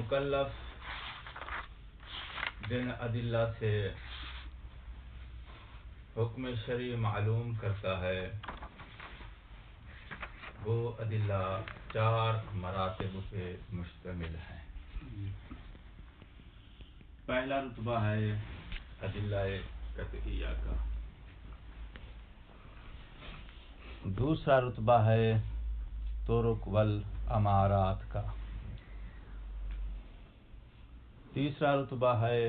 مکلف جن ادلہ سے حکم شرعی معلوم کرتا ہے وہ ادلہ 4 مراتب پہ مشتمل ہیں۔ پہلا رتبہ ہے ادلہ قطعیہ کا، دوسرا رتبہ ہے طرق والامارات کا، تیسرا رتبہ ہے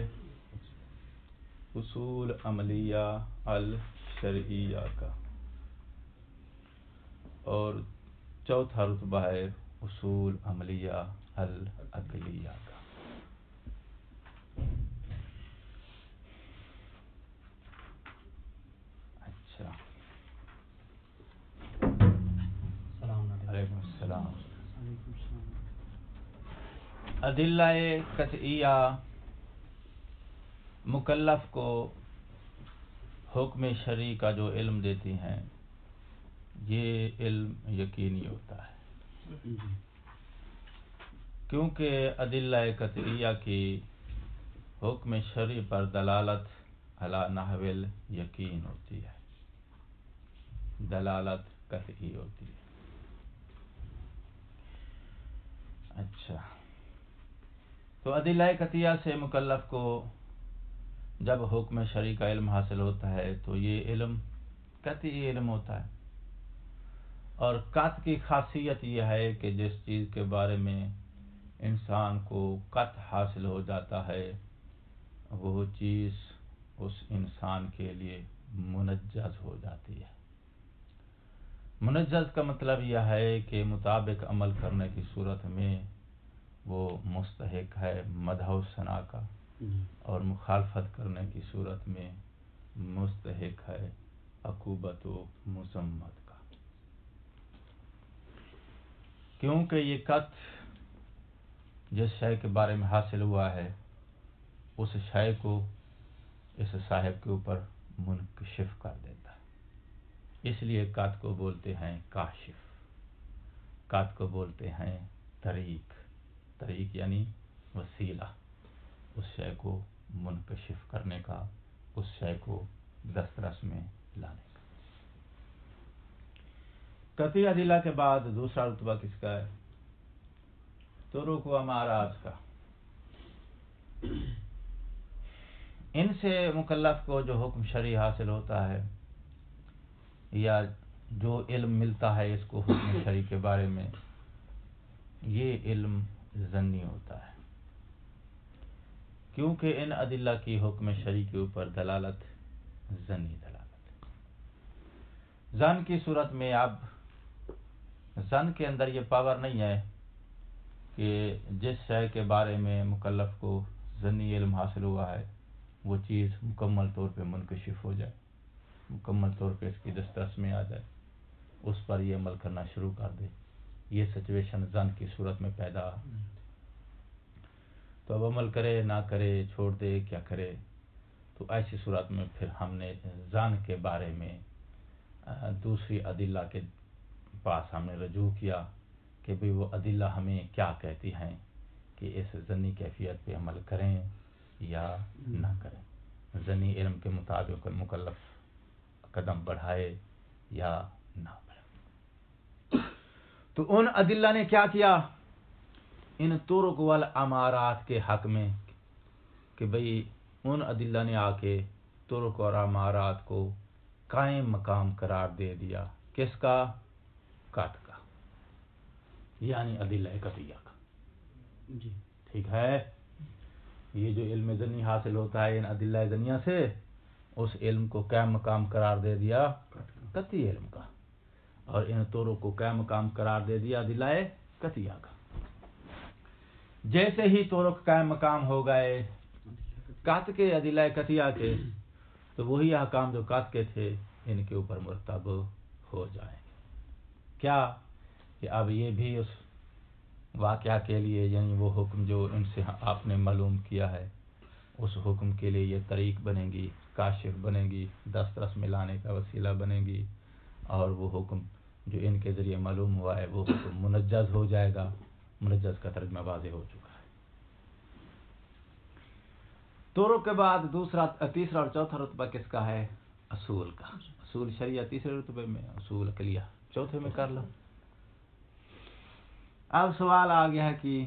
اصول عملیہ الشرعیہ کا، اور چوتھا رتبہ ہے اصول عملیہ العقلیہ کا۔ اچھا، علیکم السلام۔ ادلہ قطعیہ مکلف کو حکم شرعی کا جو علم دیتی ہیں، یہ علم یقینی ہوتا ہے، کیونکہ ادلہ قطعیہ کی حکم شرعی پر دلالت علی نحو الیقین ہوتی ہے، دلالت قطعی ہوتی ہے۔ اچھا، تو ادلہ قطعیہ سے مکلف کو جب حکم شرعی کا علم حاصل ہوتا ہے تو یہ علم قطعی علم ہوتا ہے، اور قطع کی خاصیت یہ ہے کہ جس چیز کے بارے میں انسان کو قطع حاصل ہو جاتا ہے وہ چیز اس انسان کے لیے منجز ہو جاتی ہے۔ منجز کا مطلب یہ ہے کہ مطابق عمل کرنے کی صورت میں وہ مستحق ہے مدح و ثنا کا، اور مخالفت کرنے کی صورت میں مستحق ہے عقوبت و مذمت کا، کیونکہ یہ قطع جس شے کے بارے میں حاصل ہوا ہے اس شے کو اس صاحب کے اوپر منکشف کر دیتا ہے، اس لیے قطع کو بولتے ہیں کاشف، قطع کو بولتے ہیں طریق، طریق یعنی وسیلہ، اس شے کو منکشف کرنے کا، اس شے کو دسترس میں لانے کا۔ قطعی ادلہ کے بعد دوسرا رتبہ کس کا ہے؟ طرق و امارات کا۔ ان سے مکلف کو جو حکم شرعی حاصل ہوتا ہے یا جو علم ملتا ہے اس کو حکم شرعی کے بارے میں، یہ علم ظنی ہوتا ہے، کیونکہ ان ادلہ کی حکم شرعی کے اوپر دلالت ظنی دلالت ہے۔ ظن کی صورت میں اب ظن کے اندر یہ پاور نہیں ہے کہ جس شے کے بارے میں مکلف کو ظنی علم حاصل ہوا ہے وہ چیز مکمل طور پہ منکشف ہو جائے، مکمل طور پہ اس کی دسترس میں آ جائے، اس پر یہ عمل کرنا شروع کر دے۔ یہ سچویشن ظن کی صورت میں پیدا، تو اب عمل کرے نہ کرے، چھوڑ دے کیا کرے، تو ایسی صورت میں پھر ہم نے ظن کے بارے میں دوسری ادلہ کے پاس ہم نے رجوع کیا کہ بھئی وہ ادلہ ہمیں کیا کہتی ہیں کہ اس ظنی کیفیت پہ عمل کریں یا نہ کریں، ظنی علم کے مطابق مکلف قدم بڑھائے یا نہ بڑھائے۔ تو ان ادلہ نے کیا کیا ان طرق والامارات کے حق میں کہ بھئی ان ادلہ نے آ کے طرق اور امارات کو قائم مقام قرار دے دیا، کس کا؟ قطع کا، یعنی ادلہ قطعیہ کا۔ جی ٹھیک ہے، یہ جو علم ظنی حاصل ہوتا ہے ان ادلہ ظنیہ سے، اس علم کو قائم مقام قرار دے دیا قطعی علم کا، اور ان طرق کو قائم مقام قرار دے دیا ادلہ قطعیہ کا۔ جیسے ہی طرق قائم مقام ہو گئے قطع کے ادلہ قطعیہ کے، تو وہی احکام جو قطع کے تھے ان کے اوپر مرتب ہو جائیں گے۔ کیا کہ اب یہ بھی اس واقعہ کے لیے، یعنی وہ حکم جو ان سے آپ نے معلوم کیا ہے اس حکم کے لیے یہ طریق بنے گی، کاشف بنے گی، دسترس میں لانے کا وسیلہ بنے گی، اور وہ حکم جو ان کے ذریعے معلوم ہوا ہے وہ حکم منجز ہو جائے گا۔ منجز کا ترجمہ واضح ہو چکا ہے۔ طرق کے بعد تیسرا اور چوتھا رتبہ کس کا ہے؟ اصول کا. اصول شریعہ تیسرے رتبے میں، اصول عقلیہ چوتھے میں کر لو. اب سوال آ گیا ہے کہ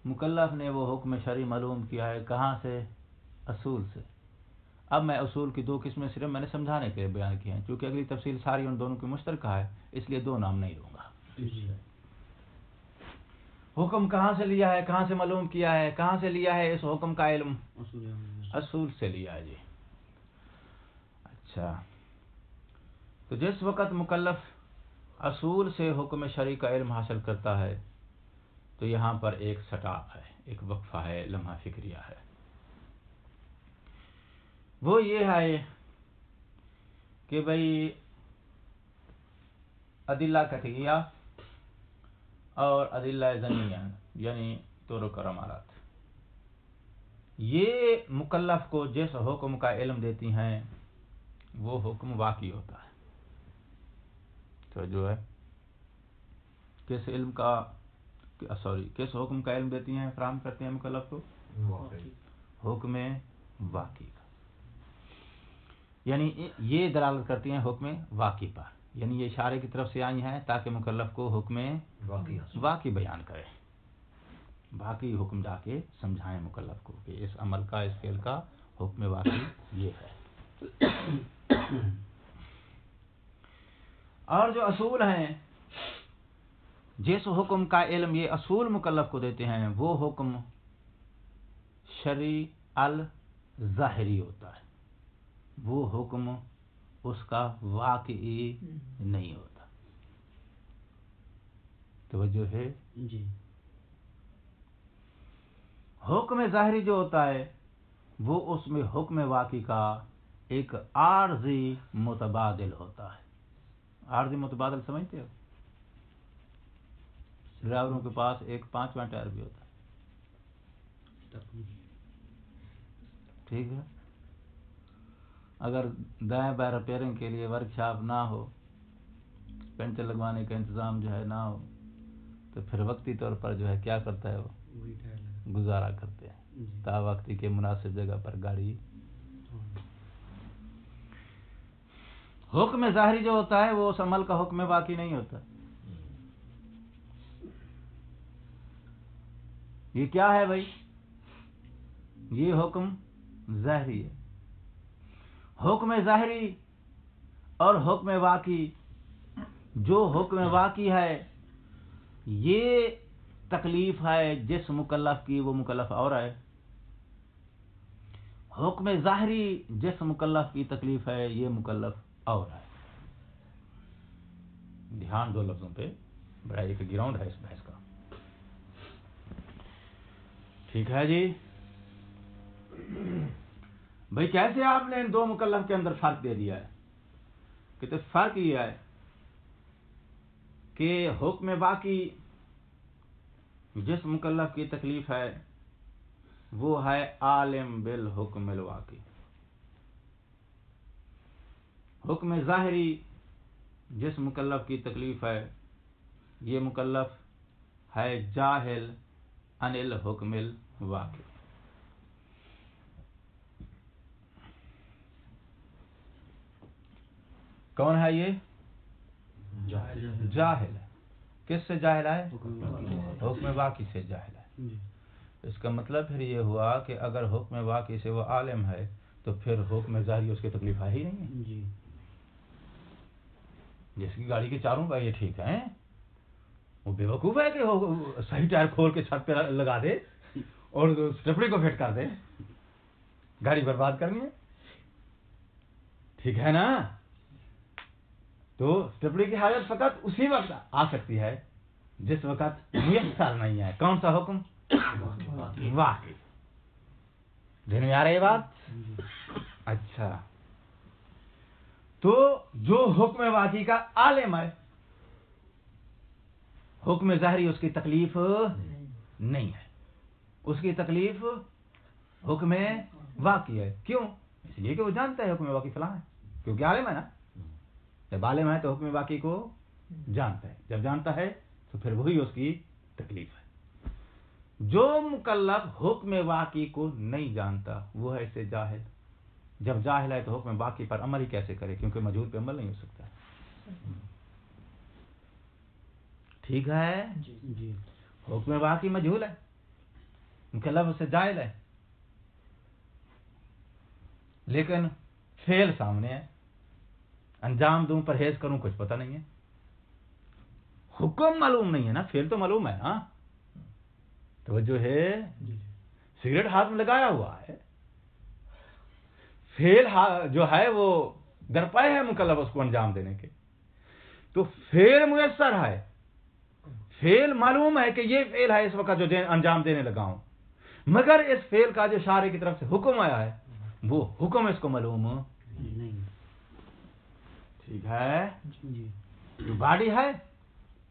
مکلف نے وہ حکم شرعی معلوم کیا ہے کہاں سے؟ اصول سے. اب میں اصول کی دو قسمیں صرف میں نے سمجھانے کے لیے بیان کی ہیں، چونکہ اگلی تفصیل ساری ان دونوں کی مشترکہ ہے، اس لیے دو نام نہیں لوں گا. حکم کہاں سے لیا ہے، کہاں سے معلوم کیا ہے، کہاں سے لیا ہے اس حکم کا علم؟ اصول سے لیا ہے جی. اچھا، تو جس وقت مکلف اصول سے حکم شرعی کا علم حاصل کرتا ہے تو یہاں پر ایک سٹاپ ہے، ایک وقفہ ہے، لمحہ فکریہ ہے. وہ یہ ہے کہ بھئی ادلہ قطعیہ اور ادلہ ظنیہ یعنی طرق اور امارات، یہ مکلف کو جس حکم کا علم دیتی ہیں وہ حکم واقعی ہوتا ہے. تو جو ہے کس علم کا کس حکم کا علم دیتی ہیں، فراہم کرتے ہیں مکلف کو؟ حکم واقعی کا. یعنی یہ دلالت کرتی ہیں حکم واقعی پر، یعنی یہ اشارے کی طرف سے آئی ہیں تاکہ مکلف کو حکم واقعی بیان کرے. باقی حکم جا کے سمجھائیں مکلف کو کہ اس عمل کا، اس فعل کا حکم واقعی یہ ہے. اور جو اصول ہیں، جس حکم کا علم یہ اصول مکلف کو دیتے ہیں وہ حکم شرعی الظاہری ہوتا ہے، وہ حکم اس کا واقعی نہیں ہوتا. توجہ ہے جی. حکم ظاہری جو ہوتا ہے وہ اس میں حکم واقعی کا ایک عارضی متبادل ہوتا ہے. عارضی متبادل سمجھتے ہو؟ ڈرائیوروں کے پاس ایک 5واں ٹائر بھی ہوتا ہے، ٹھیک ہے. اگر دائیں بائیں ریپیئرنگ کے لیے ورک شاپ نہ ہو، پنچر لگوانے کا انتظام جو ہے نہ ہو، تو پھر وقتی طور پر جو ہے کیا کرتا ہے وہ گزارا کرتے ہیں تا وقتی کے مناسب جگہ پر گاڑی. حکم ظاہری جو ہوتا ہے وہ اس عمل کا حکم واقعی نہیں ہوتا. یہ کیا ہے بھائی؟ یہ حکم ظاہری ہے. حکم ظاہری اور حکم واقعی، جو حکم واقعی ہے یہ تکلیف ہے جس مکلف کی وہ مکلف اور ہے. حکم ظاہری جس مکلف کی تکلیف ہے یہ مکلف اور ہے. دھیان دو لفظوں پہ، بڑا ایک گراؤنڈ ہے اس بحث کا. ٹھیک ہے جی. بھائی کیسے آپ نے ان دو مکلف کے اندر فرق دے دیا ہے؟ کہ تو فرق یہ ہے کہ حکم واقعی جس مکلف کی تکلیف ہے وہ ہے عالم بالحکم الواقعی. حکم ظاہری جس مکلف کی تکلیف ہے یہ مکلف ہے جاہل عن الحکم الواقعی. کون ہے یہ؟ جاہل ہے. کس سے جاہل ہے؟ حکم واقعی سے جاہل ہے. اس کا مطلب پھر یہ ہوا کہ اگر حکم واقعی سے وہ عالم ہے تو پھر حکم ظاہری اس کی تکلیف ہے ہی نہیں ہے. جس کی گاڑی کے چاروں پہیے ٹھیک ہیں، وہ بے وقوف ہے کہ صحیح ٹائر کھول کے چھت پہ لگا دے اور اسٹیپنی کو فٹ کر دے. گاڑی برباد کرنی ہے، ٹھیک ہے نا؟ تو اسٹیپنی کی حاجت فقط اسی وقت آ سکتی ہے جس وقت میسر نہیں ہے. کون سا حکم؟ واقعی. دھیان میں آ رہی ہے بات؟ اچھا، تو جو حکم واقعی کا عالم ہے حکم ظاہری اس کی تکلیف نہیں ہے. اس کی تکلیف حکم واقعی ہے. کیوں؟ اس لیے کہ وہ جانتا ہے حکم واقعی فلاں ہے، کیونکہ عالم ہے نا. جب عالم ہے تو حکم واقعی کو جانتا ہے، جب جانتا ہے تو پھر وہی اس کی تکلیف ہے. جو مکلف حکم واقعی کو نہیں جانتا وہ ہے ایسے جاہل. جب جاہل ہے تو حکم واقعی پر عمل ہی کیسے کرے, کیونکہ مجہول پہ عمل نہیں ہو سکتا. ٹھیک ہے جی حکم واقعی مجہول ہے, مکلف اس سے جاہل ہے, لیکن فعل سامنے ہے, انجام دوں پرہیز کروں کچھ پتہ نہیں ہے, حکم معلوم نہیں ہے نا, فعل تو معلوم ہے. ہاں توجہ ہے, سگریٹ ہاتھ میں لگایا ہوا ہے, فعل جو ہے وہ درپے ہے مکلف اس کو انجام دینے کے, تو فعل میسر ہے, فعل معلوم ہے کہ یہ فعل ہے اس وقت جو انجام دینے لگا ہوں, مگر اس فعل کا جو شارع کی طرف سے حکم آیا ہے وہ حکم اس کو معلوم نہیں. ٹھیک ہے, جی جو باڈی ہے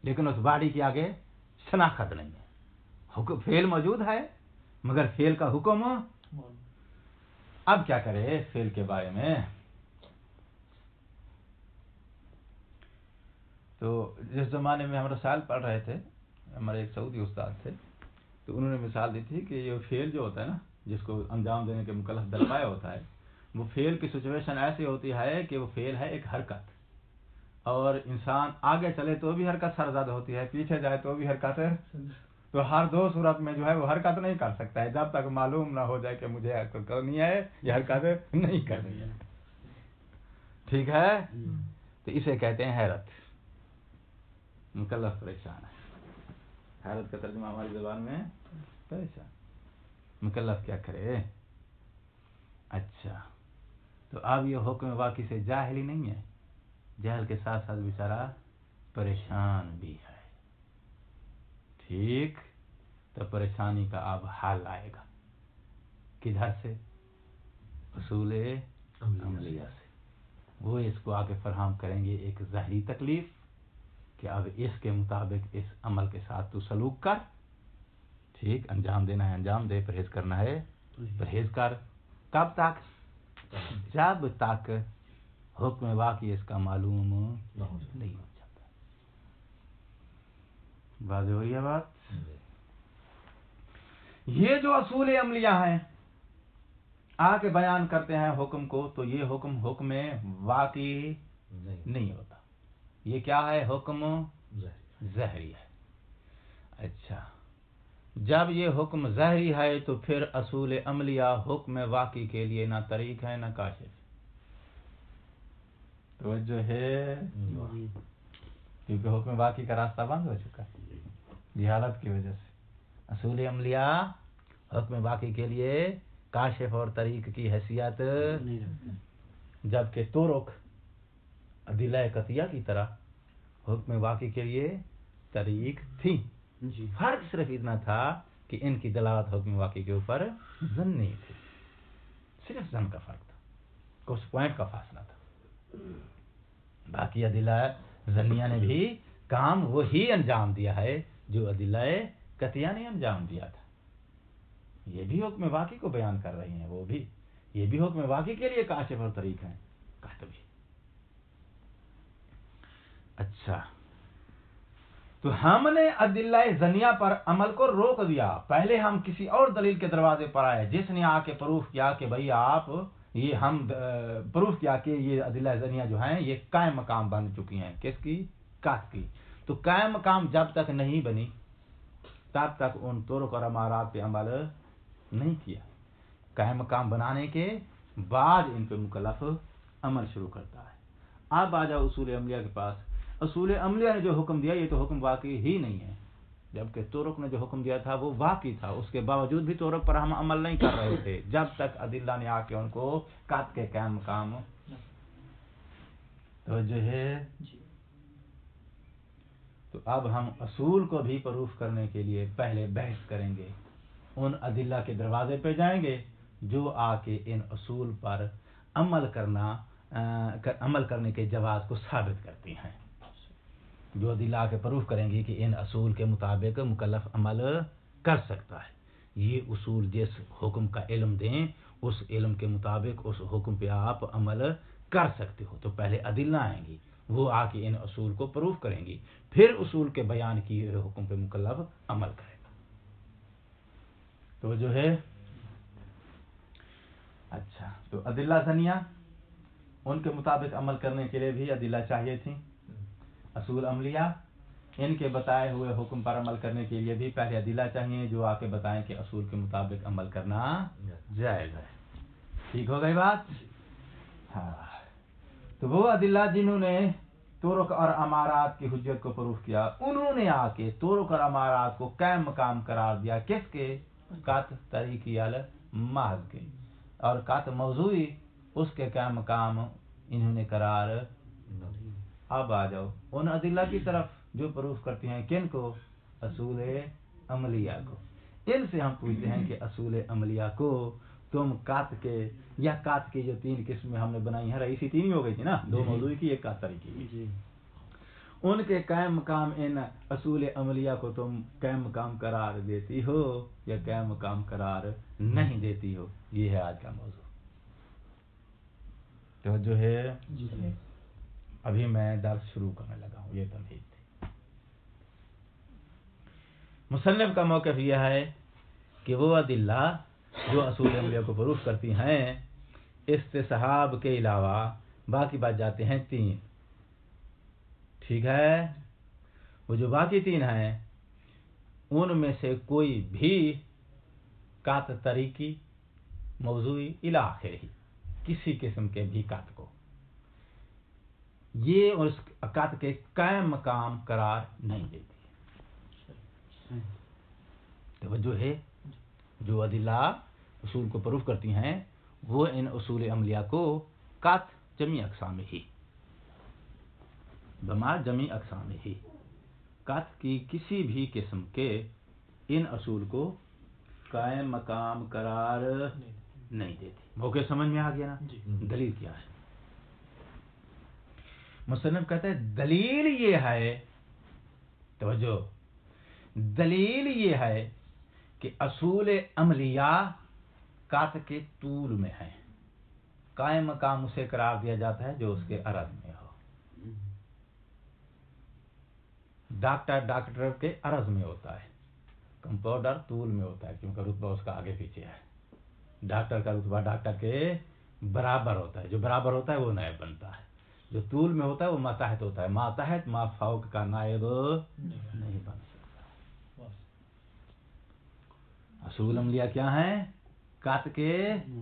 لیکن اس باڈی کی آگے شناخت نہیں ہے, حکم فعل موجود ہے مگر فعل کا حکم. اب کیا کرے فعل کے بارے میں؟ تو جس زمانے میں ہم رسائل پڑھ رہے تھے, ہمارے ایک سعودی استاد تھے, تو انہوں نے مثال دی تھی کہ یہ فعل جو ہوتا ہے نا, جس کو انجام دینے کے مکلف درپایا ہوتا ہے, وہ فعل کی سچویشن ایسی ہوتی ہے کہ وہ فعل ہے ایک حرکت, اور انسان آگے چلے تو بھی حرکت سرزد ہوتی ہے, پیچھے جائے تو بھی حرکت ہے, تو ہر دو صورت میں جو ہے وہ حرکت نہیں کر سکتا ہے جب تک معلوم نہ ہو جائے کہ مجھے حرکت کرنی ہے یا حرکت نہیں کرنی ہے. ٹھیک ہے, تو اسے کہتے ہیں حیرت. مکلف پریشان ہے, حیرت کا ترجمہ ہماری زبان میں پریشان. مکلف کیا کرے؟ اچھا, تو اب یہ حکم واقعی سے جاہل ہی نہیں ہے, جہل کے ساتھ ساتھ بیچارہ پریشان بھی ہے. ٹھیک, تو پریشانی کا اب حل آئے گا کدھر سے؟ اصول عملیہ سے. وہ اس کو آگے فراہم کریں گے ایک ظاہری تکلیف کہ اب اس کے مطابق اس عمل کے ساتھ تو سلوک کر, ٹھیک, انجام دینا ہے انجام دے, پرہیز کرنا ہے پرہیز کر. کب تک؟ جب تک حکم واقعی اس کا معلوم نہیں ہو جاتا. واضح ہوئی ہے بات؟ یہ جو اصول عملیہ ہیں آ کے بیان کرتے ہیں حکم کو, تو یہ حکم واقعی نہیں ہوتا. یہ کیا ہے؟ حکم ظاہری ہے. اچھا, جب یہ حکم ظاہری ہے تو پھر اصول عملیہ حکم واقعی کے لیے نہ طریق ہے نہ کاشف. توجہ ہے, کیونکہ حکم واقعی کا راستہ بند ہو چکا ہے جہالت کی وجہ سے. اصول عملیہ حکم واقعی کے لیے کاشف اور طریق کی حیثیت نہیں رکھتا, جبکہ طرق ادلہ قطعیہ کی طرح حکم واقعی کے لیے طریق تھی. فرق صرف اتنا تھا کہ ان کی دلالت حکم واقعی کے اوپر ظنی تھی, صرف ظن کا فرق تھا, کچھ پوائنٹ کا فاصلہ تھا. باقی ادلہ ظنیہ نے بھی کام وہی انجام دیا ہے جو ادلہ قطعیہ نے انجام دیا تھا. یہ بھی حکم واقعی کو بیان کر رہی ہیں, وہ بھی, یہ بھی حکم واقعی کے لیے کاشف اور طریق ہیں, کہتے بھی. اچھا, تو ہم نے ادلہ ظنیہ پر عمل کو روک دیا. پہلے ہم کسی اور دلیل کے دروازے پر آئے جس نے آ کے پروف کیا کہ بھئی آپ یہ, ہم پروف کیا کہ یہ ادلہ ظنیہ جو ہیں یہ قائم مقام بن چکی ہیں. کس کی؟ کاف کی. تو قائم مقام جب تک نہیں بنی تب تک ان طرق اور امارات پہ عمل نہیں کیا. قائم مقام بنانے کے بعد ان پہ مکلف عمل شروع کرتا ہے. اب آ جاؤ اصول عملیہ کے پاس. اصول عملیہ نے جو حکم دیا یہ تو حکم واقعی ہی نہیں ہے, جبکہ طرق نے جو حکم دیا تھا وہ واقعی تھا. اس کے باوجود بھی طرق پر ہم عمل نہیں کر رہے تھے جب تک ادلہ نے آ کے ان کو قط کے قائم مقام. توجہ ہے. تو اب ہم اصول کو بھی پروف کرنے کے لیے پہلے بحث کریں گے, ان ادلہ کے دروازے پہ جائیں گے جو آ کے ان اصول پر عمل کرنے کے جواز کو ثابت کرتی ہیں. جو ادلہ آ کے پروف کریں گی کہ ان اصول کے مطابق مکلف عمل کر سکتا ہے. یہ اصول جس حکم کا علم دیں اس علم کے مطابق اس حکم پہ آپ عمل کر سکتے ہو. تو پہلے ادلہ آئیں گی, وہ آ کے ان اصول کو پروف کریں گی, پھر اصول کے بیان کیے ہوئے حکم پہ مکلف عمل کرے گا. تو جو ہے اچھا، تو ادلہ ثانیہ ان کے مطابق عمل کرنے کے لیے بھی ادلہ چاہیے تھی. اصول عملیہ ان کے بتائے ہوئے حکم پر عمل کرنے کے لیے بھی پہلے ادلہ چاہیے جو آ کے بتائیں کہ اصول کے مطابق عمل کرنا جائز ہے. ٹھیک ہو گئی بات؟ ہاں. تو وہ ادلہ جنہوں نے طرق اور امارات کی حجت کو پروف کیا، انہوں نے آ کے طرق اور امارات کو قائم مقام قرار دیا. کس کے؟ قط طریقی المحض کے. اور قط موضوعی اس کے قائم مقام انہوں نے قرار. اب آ جاؤ ان ادلہ کی طرف جو پروف کرتی ہیں کن کو؟ اصول عملیہ کو. ان سے ہم پوچھتے ہیں کہ اصول عملیہ کو تم قط کے یا قط کی جو تین قسمیں ہم نے بنائی ہیں، رئیسی تین ہی ہو گئی تھی نا، دو موضوعی کی ایک قط طریقی کی. ان کے قائم مقام ان اصول عملیہ کو تم قائم مقام قرار دیتی ہو یا قائم مقام قرار نہیں دیتی ہو؟ یہ ہے آج کا موضوع. تو جو ہے ابھی میں درس شروع کرنے لگا ہوں. یہ تمہید تھی. مصنف کا موقف یہ ہے کہ وہ ادلہ جو اصول عملیہ کو پروف کرتی ہیں استصحاب کے علاوہ باقی بچ جاتے ہیں تین. ٹھیک ہے؟ وہ جو باقی تین ہیں ان میں سے کوئی بھی قط طریقی موضوعی الی آخرہ کسی قسم کے بھی قط کو یہ اس قط کے قائم مقام قرار نہیں دیتی. توجہ ہے؟ جو ادلہ اصول کو پروف کرتی ہیں وہ ان اصول عملیہ کو قط جمیع اقسام ہی بما جمیع اقسام ہی قط کی کسی بھی قسم کے ان اصول کو قائم مقام قرار نہیں دیتی. موقع سمجھ میں آ گیا نا؟ دلیل کیا ہے؟ مصنف کہتا ہے دلیل یہ ہے، توجہ، دلیل یہ ہے کہ اصول عملیہ قط کے طول میں ہے. قائم مقام اسے قرار دیا جاتا ہے جو اس کے عرض میں ہو. ڈاکٹر کے عرض میں ہوتا ہے، کمپاؤنڈر طول میں ہوتا ہے کیونکہ رتبہ اس کا آگے پیچھے ہے. ڈاکٹر کا رتبہ ڈاکٹر کے برابر ہوتا ہے، جو برابر ہوتا ہے وہ نائب بنتا ہے. جو طول میں ہوتا ہے وہ ماتحت ہوتا ہے. ماتحت ما فوق کا نائب نہیں بن سکتا. اصول عملیہ کیا ہیں؟ قط کے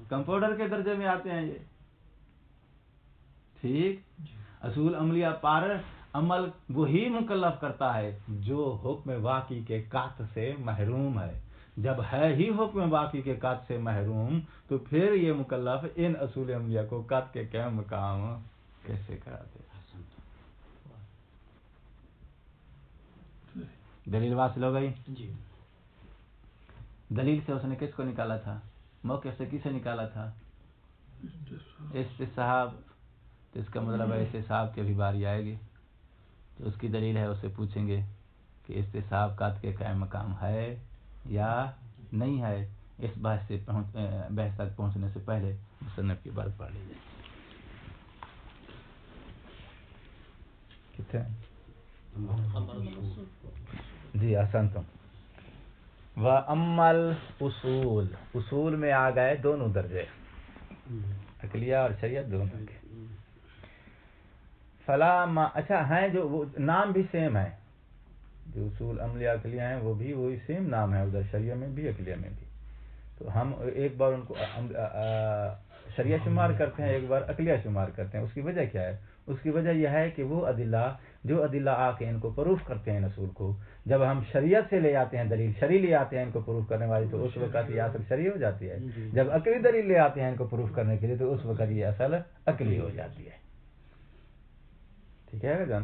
کمپاؤنڈر کے درجے میں آتے ہیں یہ. ٹھیک. اصول عملیہ پر عمل وہی مکلف کرتا ہے جو حکم واقعی کے قط سے محروم ہے. جب ہے ہی حکم واقعی کے قط سے محروم تو پھر یہ مکلف ان اصول عملیہ کو قط کے قائم مقام کیسے کرا دے؟ دلیل واصل ہو گئی؟ جی. دلیل سے اس نے کس کو نکالا تھا؟ موقف سے کسے نکالا تھا؟ استصحاب. تو اس کا مطلب ہے استصحاب کی بھی باری آئے گی تو اس کی دلیل ہے، اس سے پوچھیں گے کہ استصحاب قط کے قائم مقام ہے یا نہیں ہے. اس بحث تک پہنچنے سے پہلے مصنف کی بات پڑھ لیجیے. کتنے؟ جی احسنتم. وَأَمَّا الْأُصُولُ اصول میں آ گئے دونوں درجے، عقلیہ اور شریعت دونوں کے. فلا ما اچھا ہیں جو وہ نام بھی سیم ہے، جو اصول عملیہ عقلیہ ہیں وہ بھی وہی سیم نام ہے ادھر شریعہ میں بھی عقلیہ میں بھی. تو ہم ایک بار ان کو شریعہ شمار کرتے ہیں، ایک بار عقلیہ شمار کرتے ہیں. اس کی وجہ کیا ہے؟ اس کی وجہ یہ ہے کہ وہ ادلہ جو ادلہ آ کے ان کو پروف کرتے ہیں اصول کو، جب ہم شریعت سے لے آتے ہیں دلیل شرعی لے آتے ہیں ان کو پروف کرنے والی تو اس وقت یہ اصل شرعی ہو جاتی ہے. جب عقلی دلیل لے آتے ہیں ان کو پروف کرنے کے لیے تو اس وقت یہ اصل عقلی ہو جاتی ہے. ٹھیک ہے جان؟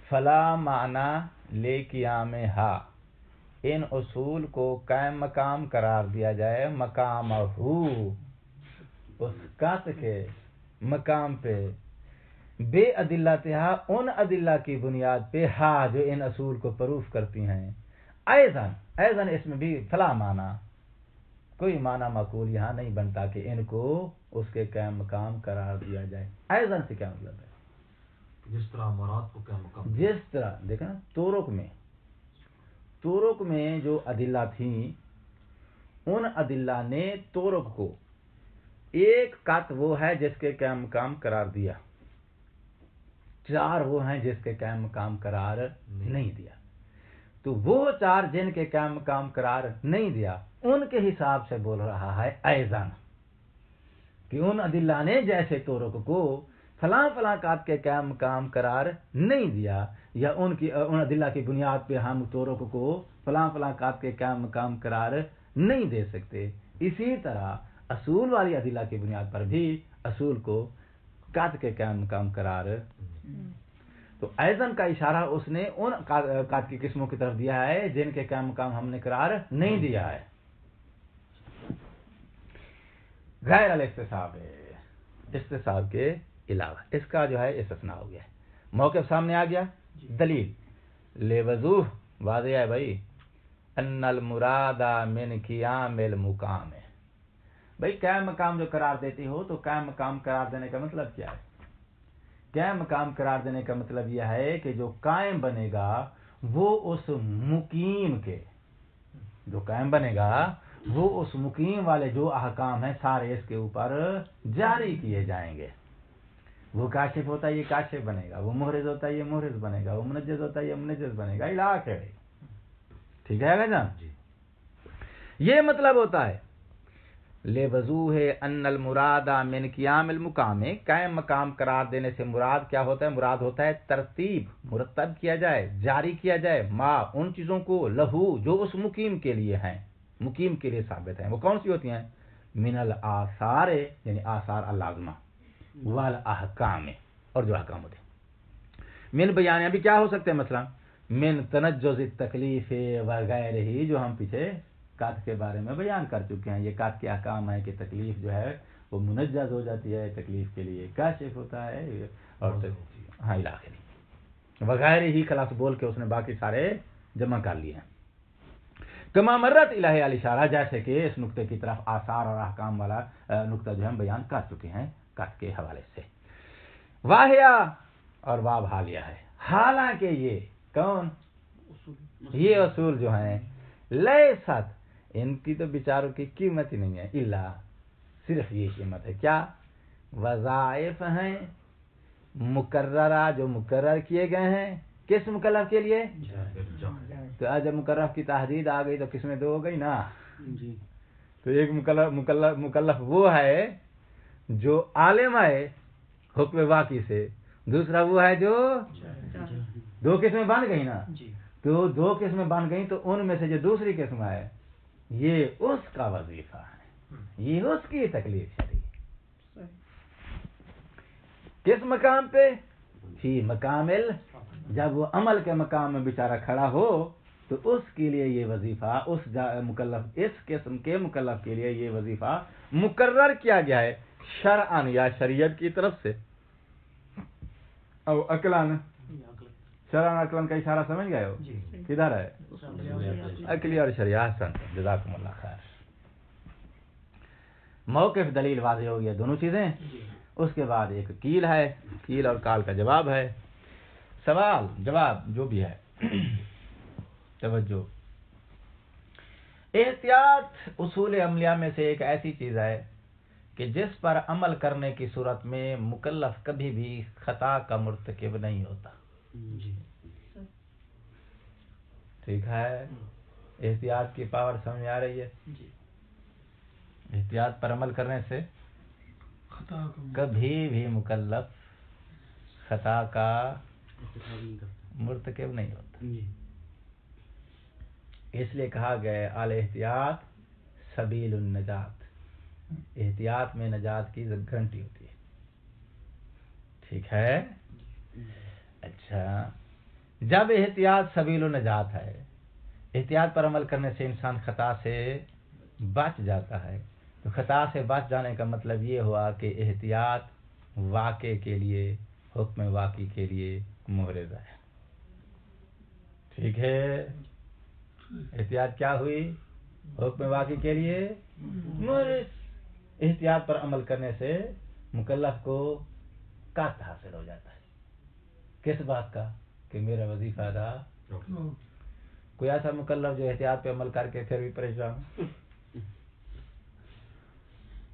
فلا معنی لے قیام ہا ان اصول کو قائم مقام قرار دیا جائے مقام ہو اس قط کے مقام پہ بے ادلتہا ان ادلہ کی بنیاد پہ ہا جو ان اصول کو پروف کرتی ہیں. ایضاً اس میں بھی فلا معنی کوئی معنی معقول یہاں نہیں بنتا کہ ان کو اس کے قائم مقام قرار دیا جائے. ایضاً سے کیا مطلب ہے؟ جس طرح مراد کو قائم مقام، جس طرح دیکھا نا طرق میں طرق میں جو ادلہ تھیں ان ادلہ نے طرق کو ایک قط وہ ہے جس کے قائم مقام قرار دیا، 4 وہ ہیں جس کے قائم مقام قرار نہیں دیا۔ تو وہ 4 جن کے قائم مقام قرار نہیں دیا ان کے حساب سے بول رہا ہے ایزن، کہ ان ادلہ نے جیسے طرق کو فلاں فلاں قط کے قائم مقام قرار نہیں دیا، یا ان ادلہ کی بنیاد پہ ہم طرق کو فلاں فلاں قط کے قائم مقام قرار نہیں دے سکتے، اسی طرح اصول والی ادلہ کی بنیاد پر بھی اصول کو قط کے قائم مقام قرار۔ تو ایزن کا اشارہ اس نے ان قط کی قسموں کی طرف دیا ہے جن کے قائم مقام ہم نے قرار نہیں دیا ہے۔ غیر الاستصحاب، استصحاب کے علاوہ اس کا جو ہے استثناء ہو گیا ہے، موقف سامنے آ گیا۔ دلیل لے وضوح واضح ہے بھائی، ان المراد من قیام المقام، بھائی قائم مقام جو قرار دیتی ہو تو قائم مقام قرار دینے کا مطلب کیا ہے؟ قائم مقام قرار دینے کا مطلب یہ ہے کہ جو قائم بنے گا وہ اس مقیم کے، جو قائم بنے گا وہ اس مقیم والے جو احکام ہیں سارے اس کے اوپر جاری کیے جائیں گے۔ وہ کاشف ہوتا ہے یہ کاشف بنے گا، وہ محرز ہوتا ہے یہ محرز بنے گا، وہ منجز ہوتا ہے یہ منجز بنے گا، الی آخر۔ ٹھیک ہے جان جی، یہ مطلب ہوتا ہے لے وضوح ان المراد من قیام المقام، قائم مقام قرار دینے سے مراد کیا ہوتا ہے؟ مراد ہوتا ہے ترتیب، مرتب کیا جائے، جاری کیا جائے، ما ان چیزوں کو لہو جو اس مقیم کے لیے ہیں، مقیم کے لیے ثابت ہیں۔ وہ کون سی ہوتی ہیں؟ من الاثار، یعنی آثار اللازمہ، والاحکام، اور جو احکام ہوتے ہیں۔ من بیان ابھی کیا ہو سکتے ہیں؟ مثلا من تنجز التکلیف وغیرہ ہی، جو ہم پیچھے قط کے بارے میں بیان کر چکے ہیں۔ یہ قط کے احکام ہے کہ تکلیف جو ہے وہ منجز ہو جاتی ہے، تکلیف کے لیے کاشف ہوتا ہے، اور ہاں الاخری وغیرہ ہی خلاص بول کے اس نے باقی سارے جمع کر لیے ہیں۔ کما مرت الہ الاشارہ، جیسے کہ اس نقطے کی طرف آثار اور احکام والا نقطہ جو ہم بیان کر چکے ہیں قط کے حوالے سے۔ واہیا، اور واو حالیہ ہے، حالانکہ یہ کون؟ یہ اصول جو ہیں لیست، ان کی تو بیچاروں کی قیمت ہی نہیں ہے، الا صرف یہ قیمت ہے کیا؟ وظائف ہیں مقررہ، جو مقرر کیے گئے ہیں کس مکلف کے لیے؟ تو آج جب مکلف کی تحدید آ گئی تو قسمیں 2 ہو گئی نا جی۔ تو ایک مکلف وہ ہے جو عالم ہے حکم واقعی سے، دوسرا وہ ہے جو 2 قسمیں بن گئی نا، تو 2 قسمیں بن گئی، تو ان میں سے جو دوسری قسم ہے یہ اس کا وظیفہ ہے، یہ اس کی تکلیف شرعی ہے۔ کس مقام پہ؟ فی مقامل، جب وہ عمل کے مقام میں بیچارہ کھڑا ہو تو اس کے لیے یہ وظیفہ، اس مکلف، اس قسم کے مکلف کے لیے یہ وظیفہ مقرر کیا گیا ہے شرعاً، یا شریعت کی طرف سے، او عقلاً، شرعاً عقلاً کا اشارہ سمجھ گئے ہو؟ کدھر ہے؟ عقلی اور شریعہ، حسن، جزاکم اللہ خیر۔ موقف دلیل واضح ہو گیا دونوں چیزیں۔ اس کے بعد ایک کیل ہے، کیل اور کال کا جواب ہے، سوال جواب جو بھی ہے۔ توجہ، احتیاط اصول عملیہ میں سے ایک ایسی چیز ہے کہ جس پر عمل کرنے کی صورت میں مکلف کبھی بھی خطا کا مرتکب نہیں ہوتا۔ ٹھیک ہے، احتیاط کی پاور سمجھ آ رہی ہے؟ احتیاط پر عمل کرنے سے کبھی بھی مکلف خطا کا مرتکب نہیں ہوتا۔ اس لیے کہا گیا آل احتیاط سبیل النجات، احتیاط میں نجات کی گھنٹی ہوتی ہے۔ ٹھیک ہے، اچھا، جب احتیاط سبیل النجات ہے، احتیاط پر عمل کرنے سے انسان خطا سے بچ جاتا ہے، تو خطا سے بچ جانے کا مطلب یہ ہوا کہ احتیاط واقع کے لیے، حکم واقعی کے لیے محرز ہے۔ ٹھیک ہے، احتیاط کیا ہوئی؟ حکم واقعی کے لیے محرز۔ احتیاط پر عمل کرنے سے مکلف کو قصد حاصل ہو جاتا ہے، کس بات کا؟ کہ میرا وظیفہ ادا کوئی ایسا مکلف جو احتیاط پہ عمل کر کے پھر بھی پریشان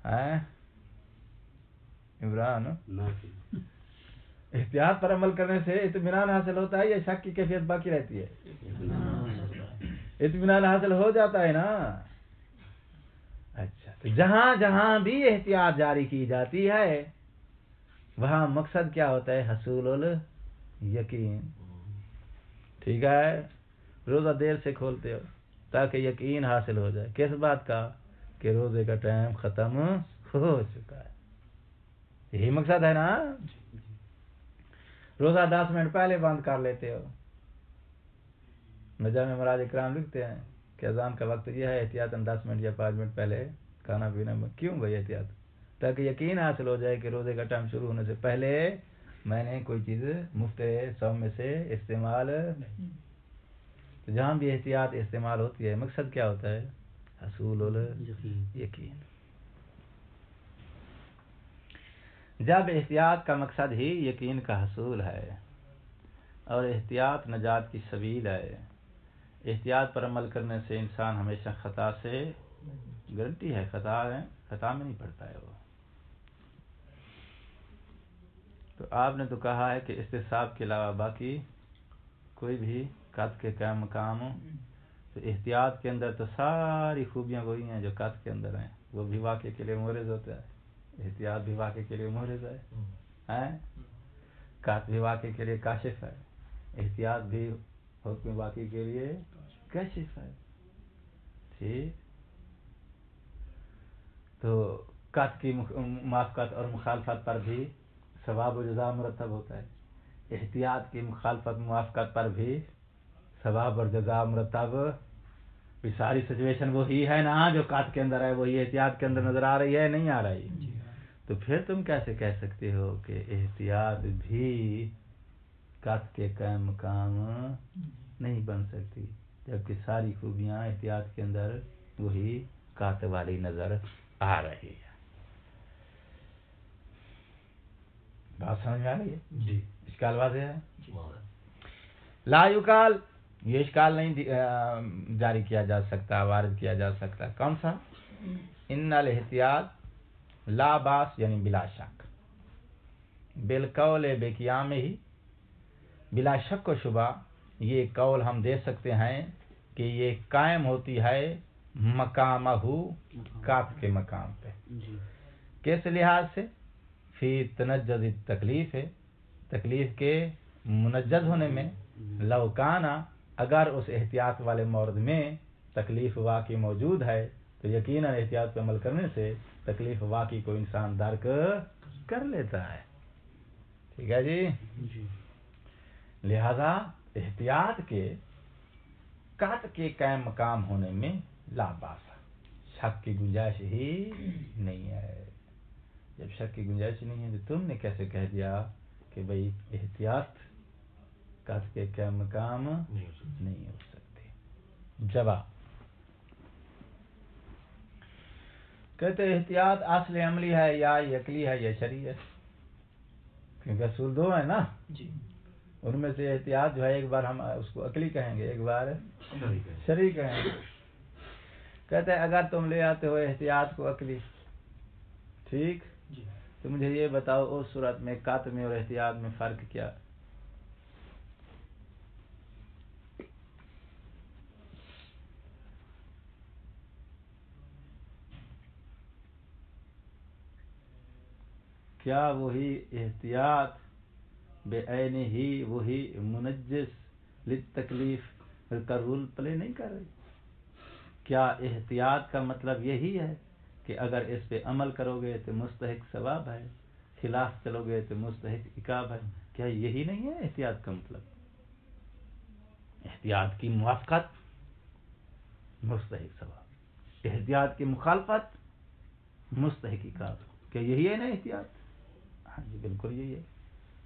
ہے؟ عمران، احتیاط پر عمل کرنے سے اطمینان حاصل ہوتا ہے یا شک کی کیفیت باقی رہتی ہے؟ اطمینان حاصل ہو جاتا ہے نا. اچھا، تو جہاں جہاں بھی احتیاط جاری کی جاتی ہے وہاں مقصد کیا ہوتا ہے؟ حصول الیقین. ٹھیک ہے، روزہ دیر سے کھولتے ہو تاکہ یقین حاصل ہو جائے. کس بات کا؟ کہ روزے کا ٹائم ختم ہو چکا ہے. یہی مقصد ہے نا. روزہ 10 منٹ پہلے بند کر لیتے ہو. نجم مراج اکرام لکھتے ہیں کہ اذان کا وقت یہ ہے، احتیاطاً 10 منٹ یا 5 منٹ پہلے کھانا پینا میں. کیوں بھائی احتیاط؟ تاکہ یقین حاصل ہو جائے کہ روزے کا ٹائم شروع ہونے سے پہلے میں نے کوئی چیز مفت سوم میں سے استعمال نہیں. تو جہاں بھی احتیاط استعمال ہوتی ہے مقصد کیا ہوتا ہے؟ حصول الیقین. جب احتیاط کا مقصد ہی یقین کا حصول ہے اور احتیاط نجات کی سبیل ہے، احتیاط پر عمل کرنے سے انسان ہمیشہ خطا سے گارنٹی ہے، خطا میں نہیں پڑتا ہے وہ. تو آپ نے تو کہا ہے کہ استصحاب کے علاوہ باقی کوئی بھی قط کے کیا مقام ہو. تو احتیاط کے اندر تو ساری خوبیاں وہی ہیں جو قط کے اندر ہیں. وہ بھی واقع کے لیے مورز ہوتا ہے، احتیاط بھی واقع کے لیے مورز ہے، قط بھی واقع کے لیے کاشف ہے، احتیاط بھی حکم واقع کے لیے کاشف ہے. ٹھیک، تو قط کی موافقت اور مخالفت پر بھی ثواب و جزا مرتب ہوتا ہے. احتیاط کی مخالفت موافقت پر بھی ثواب اور جزا مرتب. بھی ساری سچویشن وہی ہے نا جو قط کے اندر ہے، وہی احتیاط کے اندر نظر آ رہی ہے نہیں آ رہی؟ تو پھر تم کیسے کہہ سکتے ہو کہ احتیاط بھی قط کے قائم مقام نہیں بن سکتی، جبکہ ساری خوبیاں احتیاط کے اندر وہی قط والی نظر آ رہی ہے. بات سمجھ میں آ رہی ہے؟ جی. اشکال واضح ہے؟ لا یقال، یہ اشکال نہیں جاری کیا جا سکتا، وارد کیا جا سکتا. کون سا؟ ان الاحتیاط لا باس، یعنی بلا شک، بالقول بے قیام ہی، بلا شک و شبہ یہ قول ہم دے سکتے ہیں کہ یہ قائم ہوتی ہے مقامہ قط کے مقام پہ. کس لحاظ سے؟ فی تنجز تکلیف ہے، تکلیف کے منجز ہونے میں. لو کانا، اگر اس احتیاط والے مورد میں تکلیف واقعی موجود ہے تو یقیناً احتیاط پہ عمل کرنے سے تکلیف واقعی کو انسان درک کر لیتا ہے. ٹھیک ہے جی. لہذا احتیاط کے قط کے قائم مقام ہونے میں لا باس، شک کی گنجائش ہی نہیں ہے. جب شک کی گنجائش نہیں ہے تو تم نے کیسے کہہ دیا کہ بھئی احتیاط قط کے قائم مقام نہیں ہو سکتے؟ جواب، کہتے احتیاط اصل عملی ہے یا عقلی ہے یا شرعی ہے؟ کیونکہ اصول دو ہیں نا جی. ان میں سے احتیاط جو ہے ایک بار ہم اس کو عقلی کہیں گے، ایک بار شرعی کہیں گے. کہتے ہیں اگر تم لے آتے ہو احتیاط کو عقلی، ٹھیک، تو مجھے یہ بتاؤ اس صورت میں قط میں اور احتیاط میں فرق کیا؟ کیا وہی احتیاط بے عین ہی وہی منجس للتکلیف کا رول پلے نہیں کر رہی؟ کیا احتیاط کا مطلب یہی ہے کہ اگر اس پہ عمل کرو گے تو مستحق ثواب ہے، خلاف چلو گے تو مستحق عقاب ہے؟ کیا یہی نہیں ہے احتیاط کا مطلب؟ احتیاط کی موافقت مستحق ثواب، احتیاط کی مخالفت مستحق عقاب. کیا یہی ہے نا احتیاط؟ ہاں جی بالکل یہی ہے.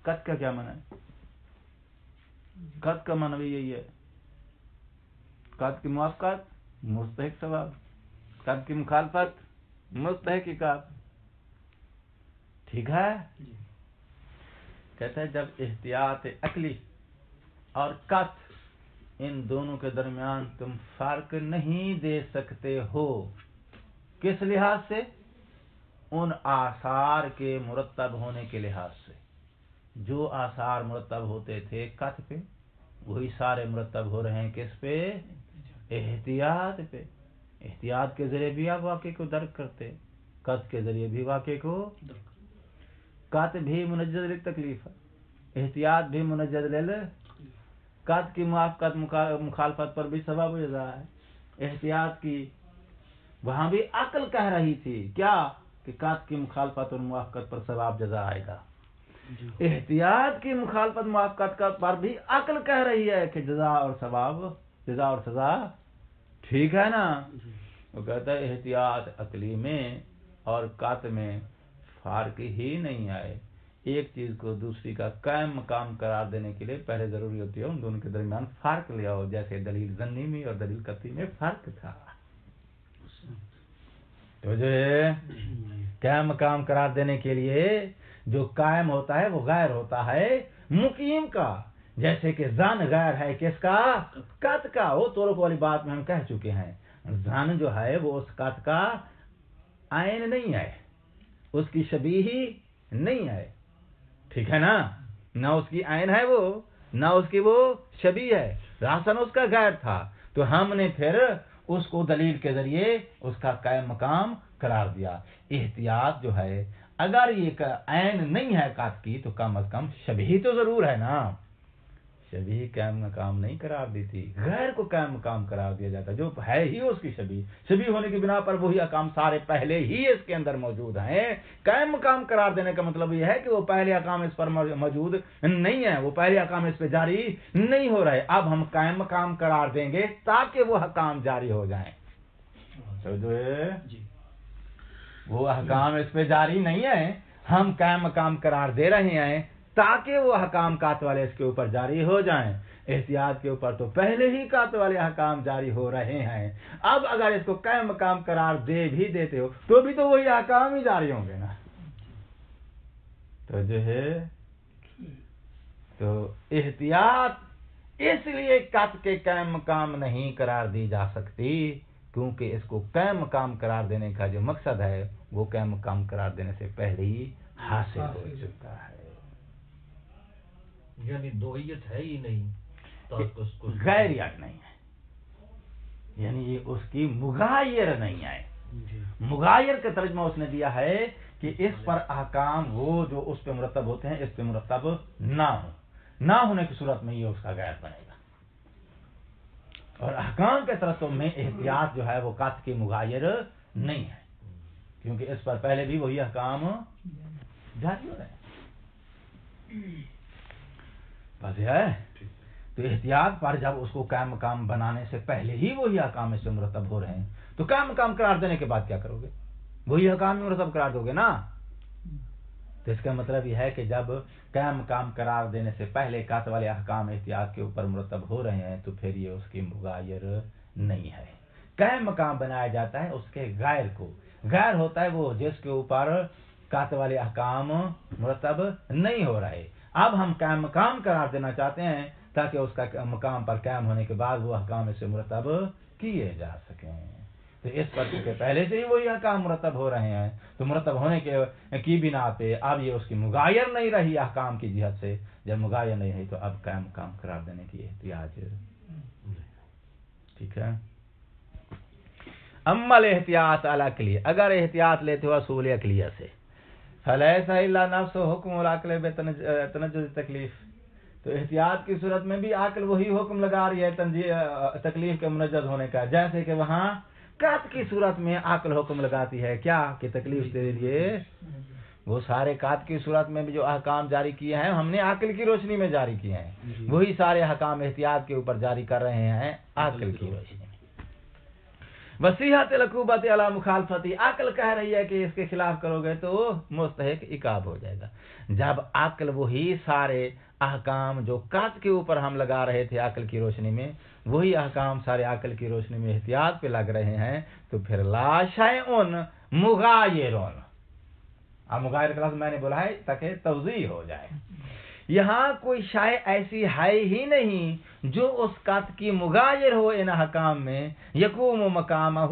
قط کا کیا معنی ہے؟ قط کا معنی بھی یہی ہے، قط کی موافقت مستحق ثواب، قط کی مخالفت مستحق عقاب. ٹھیک ہے. کہتے ہیں جب احتیاط عقلی اور قط ان دونوں کے درمیان تم فرق نہیں دے سکتے ہو. کس لحاظ سے؟ ان آثار کے مرتب ہونے کے لحاظ سے. جو آثار مرتب ہوتے تھے قط پہ، وہی سارے مرتب ہو رہے ہیں کس پہ؟ احتیاط پہ. احتیاط کے ذریعے بھی آپ واقعے کو درک کرتے، قط کے ذریعے بھی واقعے کو. قط بھی منجز للتکلیف ہے، احتیاط بھی منجز قط کی موافقت مخالفت پر بھی ثواب و جزا ہے. احتیاط کی وہاں بھی عقل کہہ رہی تھی کیا کہ قط کی مخالفت اور موافقت پر ثواب جزا آئے گا. احتیاط کی مخالفت موافقت پر بھی عقل کہہ رہی ہے کہ جزا اور ثواب، جزا اور سزا ٹھیک ہے نا. وہ کہتا ہے احتیاط عقلی میں اور قط میں فرق ہی نہیں آئے. ایک چیز کو دوسری کا قائم مقام قرار دینے کے لیے پہلے ضروری ہوتی ہے ان دونوں کے درمیان فرق لے آؤ. جیسے دلیل ظنی میں اور دلیل قطعی میں فرق تھا. تو جو ہے قائم مقام قرار دینے کے لیے جو قائم ہوتا ہے وہ غیر ہوتا ہے مقیم کا. جیسے کہ زن غیر ہے کس کا؟ قط کا. وہ طرق والی بات میں ہم کہہ چکے ہیں. زن جو ہے وہ اس قط کا عین نہیں ہے، اس کی شبیہ ہی نہیں ہے. ٹھیک ہے نا؟ نہ اس کی عین ہے وہ، نہ اس کی وہ شبیہ ہے. راسن اس کا غیر تھا تو ہم نے پھر اس کو دلیل کے ذریعے اس کا قائم مقام قرار دیا. احتیاط جو ہے اگر یہ عین نہیں ہے قط کی تو کم از کم شبیہ تو ضرور ہے نا. شبیہ قائم مقام نہیں قرار دی تھی، غیر کو قائم مقام قرار دیا جاتا جو ہے ہی اس کی شبیہ. شبیہ ہونے کی بنا پر وہی احکام سارے پہلے ہی اس کے اندر موجود ہیں. قائم مقام قرار دینے کا مطلب یہ ہے کہ وہ پہلے احکام اس پر موجود نہیں ہے، وہ پہلے احکام اس پہ جاری نہیں ہو رہے. اب ہم قائم مقام قرار دیں گے تاکہ وہ احکام جاری ہو جائیں. تو جو ہے وہ احکام اس پہ جاری نہیں ہے، ہم قائم مقام قرار دے رہے ہیں تاکہ وہ احکام قط والے اس کے اوپر جاری ہو جائیں. احتیاط کے اوپر تو پہلے ہی قط والے احکام جاری ہو رہے ہیں. اب اگر اس کو قائم مقام قرار دے بھی دیتے ہو تو بھی تو وہی احکام ہی جاری ہوں گے نا. تو جو ہے تو احتیاط اس لیے قط کے قائم مقام نہیں قرار دی جا سکتی کیونکہ اس کو قائم مقام قرار دینے کا جو مقصد ہے وہ قائم مقام قرار دینے سے پہلے ہی حاصل ہو چکا ہے. یعنی دوئیت ہے ہی نہیں، غیریت نہیں ہے، یعنی یہ اس کی مغایر نہیں ہے. مغایر کا ترجمہ اس نے دیا ہے کہ اس پر احکام وہ جو اس پہ مرتب ہوتے ہیں اس پہ مرتب نہ ہو. نہ ہونے کی صورت میں یہ اس کا غیر بنے گا. اور احکام کے ترتب میں احتیاط جو ہے وہ قط کی مغایر نہیں ہے کیونکہ اس پر پہلے بھی وہی احکام جاری ہو رہے ہیں. بس ہے تو احتیاط پر جب اس کو قائم مقام بنانے سے پہلے ہی وہی احکام اس سے مرتب ہو رہے ہیں تو قائم مقام قرار دینے کے بعد کیا کرو گے؟ وہی احکام مرتب قرار دو گے نا. تو اس کا مطلب یہ ہے کہ جب قائم مقام قرار دینے سے پہلے قط والے احکام احتیاط کے اوپر مرتب ہو رہے ہیں تو پھر یہ اس کی مغایر نہیں ہے. قائم مقام بنایا جاتا ہے اس کے غیر کو. غیر ہوتا ہے وہ جس کے اوپر قط والے احکام مرتب نہیں ہو رہے. اب ہم قائم مقام قرار دینا چاہتے ہیں تاکہ اس کا مقام پر قائم ہونے کے بعد وہ احکام اس سے مرتب کیے جا سکیں. تو اس پر چونکہ پہلے سے ہی وہی احکام مرتب ہو رہے ہیں تو مرتب ہونے کی بنا پہ اب یہ اس کی مغایر نہیں رہی احکام کی جہت سے. جب مغایر نہیں رہی تو اب قائم مقام قرار دینے کی احتیاج. ٹھیک ہے. اما الاحتیاط علی عقلی، اگر احتیاط لیتے ہو اصول عقلیہ سے فلیس الا نفس حکم العقل بتنجز تکلیف، تو احتیاط کی صورت میں بھی عقل وہی حکم لگا رہی ہے تکلیف کے منجز ہونے کا. جیسے کہ وہاں قط کی صورت میں عقل حکم لگاتی ہے کیا کہ تکلیف تیرے لیے. وہ سارے قط کی صورت میں بھی جو احکام جاری کیے ہیں ہم نے عقل کی روشنی میں جاری کیے ہیں. وہی سارے احکام احتیاط کے اوپر جاری کر رہے ہیں عقل کی روشنی میں. وصیحت العقوبۃ علی مخالفتی، عقل کہہ رہی ہے کہ اس کے خلاف کرو گے تو مستحق عقاب ہو جائے گا. جب عقل وہی سارے احکام جو قط کے اوپر ہم لگا رہے تھے عقل کی روشنی میں وہی احکام سارے عقل کی روشنی میں احتیاط پہ لگ رہے ہیں تو پھر لا شیء مغایر. اب مغایر کا لفظ میں نے بولا ہے تاکہ توضیح ہو جائے. یہاں کوئی شے ایسی ہے ہی نہیں جو اس قط کی مغایر ہو ان احکام میں، یقوم و مقامہ،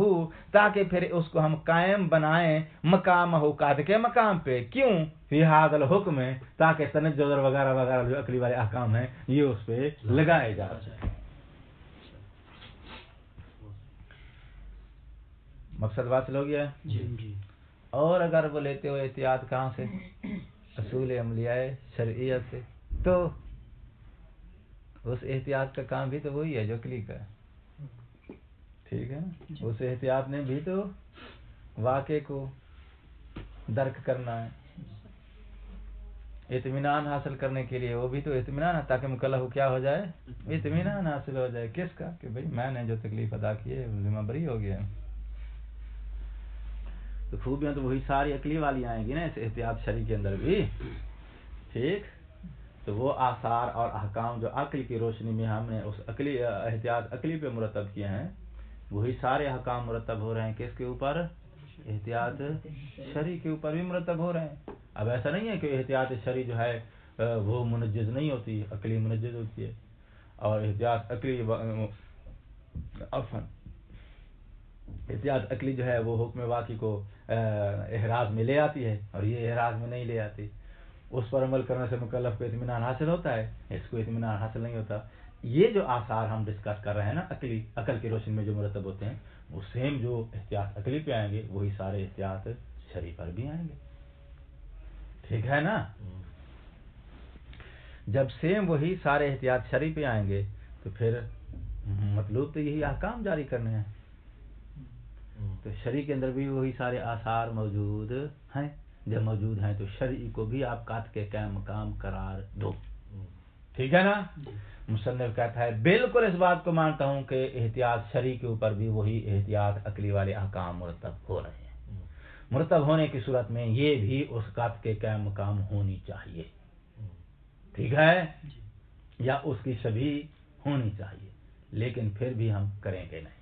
تاکہ پھر اس کو ہم قائم بنائیں مقامہ قط کے مقام پہ. کیوں؟ فی ھذا الحکم، تاکہ تنجر وغیرہ وغیرہ جو عقلی والے احکام ہیں یہ اس پہ لگائے جا سکیں. مقصد واصل ہو گیا؟ جی. اور اگر وہ لیتے ہو احتیاط کہاں سے؟ اصول عملیہ شرعیت سے، تو اس احتیاط کا کام بھی تو وہی ہے جو عقلی کا ہے. ٹھیک ہے نا؟ اس احتیاط نے بھی تو واقع کو درک کرنا ہے. اطمینان حاصل کرنے کے لیے وہ بھی تو اطمینان ہے، تاکہ مکلف کو کیا ہو جائے؟ اطمینان حاصل ہو جائے. کس کا؟ کہ بھئی میں نے جو تکلیف ادا کی ہے ذمہ بری ہو گیا. تو خوبیاں تو وہی ساری عقلی والی آئیں گی نا اس احتیاط شرعی کے اندر بھی. ٹھیک، تو وہ آثار اور احکام جو عقل کی روشنی میں ہم نے اس عقلی احتیاط عقلی پہ مرتب کیے ہیں، وہی سارے احکام مرتب ہو رہے ہیں کس کے اوپر؟ احتیاط شرعی کے اوپر بھی مرتب ہو رہے ہیں. اب ایسا نہیں ہے کہ احتیاط شرعی جو ہے وہ منجز نہیں ہوتی، عقلی منجز ہوتی ہے. اور احتیاط عقلی احتیاط عقلی جو ہے وہ حکم واقعی کو احراز میں لے آتی ہے، اور یہ احراز میں نہیں لے آتی. اس پر عمل کرنے سے مکلف کو اطمینان حاصل ہوتا ہے، اس کو اطمینان حاصل نہیں ہوتا. یہ جو آثار ہم ڈسکس کر رہے ہیں نا عقل کی روشنی میں جو مرتب ہوتے ہیں، وہ سیم جو احتیاط عقلی پہ آئیں گے وہی سارے احتیاط شرعی پر بھی آئیں گے. ٹھیک ہے نا؟ جب سیم وہی سارے احتیاط شرعی پہ آئیں گے تو پھر مطلوب تو یہی احکام جاری کرنے ہیں. تو شرعی کے اندر بھی وہی سارے آثار موجود ہیں. جب موجود ہیں تو شرعی کو بھی آپ قط کے قائم مقام قرار دو. ٹھیک ہے نا؟ مصنف کہتا ہے بالکل اس بات کو مانتا ہوں کہ احتیاط شرعی کے اوپر بھی وہی احتیاط عقلی والے احکام مرتب ہو رہے ہیں. مرتب ہونے کی صورت میں یہ بھی اس قط کے قائم مقام ہونی چاہیے. ٹھیک ہے؟ یا اس کی شبیہ ہونی چاہیے، لیکن پھر بھی ہم کریں گے نہیں.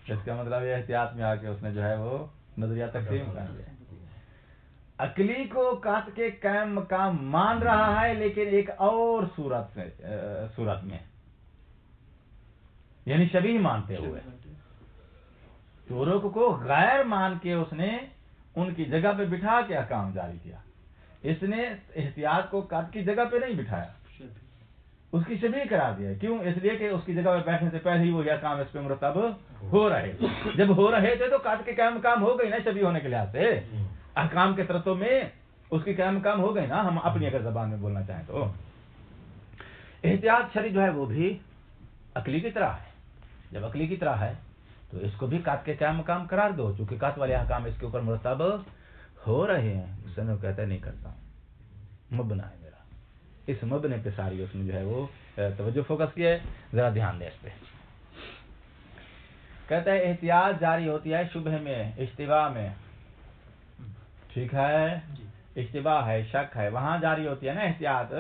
اس کا مطلب یہ احتیاط میں آ کے اس نے جو ہے وہ نظریہ تقسیم کر دیا. عقلی کو قط کے قائم مقام مان رہا ہے، لیکن ایک اور صورت میں، یعنی شبیہ مانتے ہوئے. چوروں کو غیر مان کے اس نے ان کی جگہ پہ بٹھا کے احکام جاری کیا. اس نے احتیاط کو قط کی جگہ پہ نہیں بٹھایا، اس کی شبیہ قرار دیا. کیوں؟ اس لیے کہ اس کی جگہ پہ بیٹھنے سے پہلے ہی وہ احکام اس پہ مرتب ہو رہے. جب ہو رہے تھے تو قط کے قائم مقام ہو گئی نا شبیہ ہونے کے لحاظ سے. احکام کے ترتب میں اس کی قائم مقام ہو گئی نا. ہم اپنی اگر زبان میں بولنا چاہیں تو احتیاط شرعی جو ہے وہ بھی عقلی کی طرح ہے. جب عقلی کی طرح ہے تو اس کو بھی قط کے قائم مقام قرار دو، چونکہ قط والے احکام اس کے اوپر مرتب ہو رہے ہیں. سنو کہتا ہے نہیں کرتا ہوں، مبنا ہے میرا. اس مبنے پہ ساری اس نے جو ہے وہ توجہ فوکس کیا ہے. ذرا دھیان دیں اس پہ. کہتا ہے احتیاط جاری ہوتی ہے شبہ میں، اشتباہ میں. ٹھیک ہے؟ اشتباہ ہے، شک ہے، وہاں جاری ہوتی ہے نا احتیاط.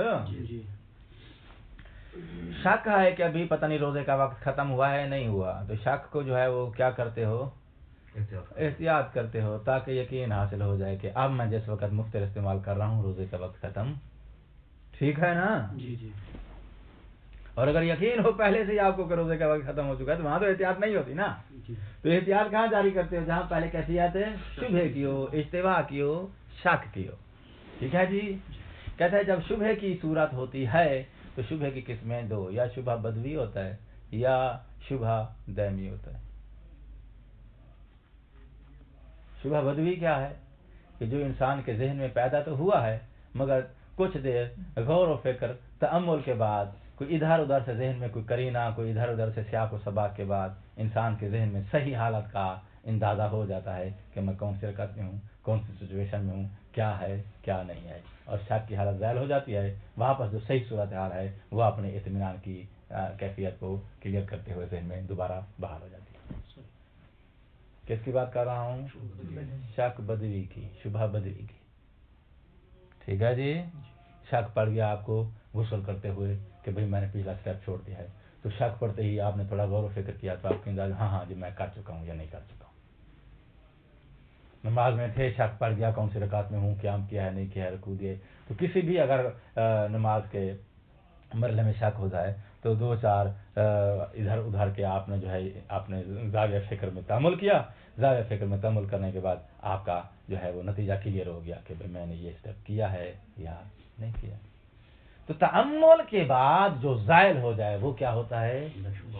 شک ہے کہ ابھی پتہ نہیں روزے کا وقت ختم ہوا ہے نہیں ہوا، تو شک کو جو ہے وہ کیا کرتے ہو؟ احتیاط کرتے ہو، تاکہ یقین حاصل ہو جائے کہ اب میں جس وقت مفطر استعمال کر رہا ہوں روزے کا وقت ختم. ٹھیک ہے نا؟ اور اگر یقین ہو پہلے سے ہی آپ کو کہ روزے کا وقت ختم ہو چکا ہے تو وہاں تو احتیاط نہیں ہوتی نا. تو احتیاط کہاں جاری کرتے ہو؟ جہاں پہلے کیفیت شبہ کی ہو، اشتباہ کی ہو، شک کی ہو. ٹھیک ہے جی؟ کہتا ہے جب شبہ کی صورت ہوتی ہے تو شبہ کی قسمیں دو، یا شبہ بدوی ہوتا ہے یا شبہ دائمی ہوتا ہے. شبہ بدوی کیا ہے؟ کہ جو انسان کے ذہن میں پیدا تو ہوا ہے، مگر کچھ دیر غور و فکر تأمل کے بعد، کوئی ادھر ادھر سے ذہن میں کوئی قرینہ، کوئی ادھر ادھر سے سیاق و سباق کے بعد انسان کے ذہن میں صحیح حالت کا اندازہ ہو جاتا ہے کہ میں کون سی حرکت میں ہوں، کون سی سچویشن میں ہوں، کیا ہے کیا نہیں ہے. اور شک کی حالت ظاہر ہو جاتی ہے. وہاں پر جو صحیح صورتحال ہے وہ اپنے اطمینان کی کیفیت کو کلیئر کرتے ہوئے ذہن میں دوبارہ بحال ہو جاتی ہے. کس کی بات کر رہا ہوں؟ شک بدوی کی، شبہ بدوی کی. ٹھیک ہے جی؟ شک پڑ گیا آپ کو غسل کرتے ہوئے کہ بھئی میں نے پچھلا اسٹیپ چھوڑ دیا ہے، تو شک پڑتے ہی آپ نے تھوڑا غور و فکر کیا تو آپ کے انداز ہاں جی میں کر چکا ہوں یا نہیں کر چکا ہوں. نماز میں تھے، شک پڑ گیا کون سی رکعت میں ہوں، قیام کیا ہے نہیں کیا ہے، رکوع دیے، تو کسی بھی اگر نماز کے مرحلے میں شک ہو جائے تو دو چار ادھر ادھر کے آپ نے جو ہے آپ نے زاویہ فکر میں تأمل کیا، زاویہ فکر میں تأمل کرنے کے بعد آپ کا جو ہے وہ نتیجہ کلیئر ہو گیا کہ میں نے یہ اسٹیپ کیا ہے یا نہیں کیا۔ تو تأمل کے بعد جو زائل ہو جائے وہ کیا ہوتا ہے؟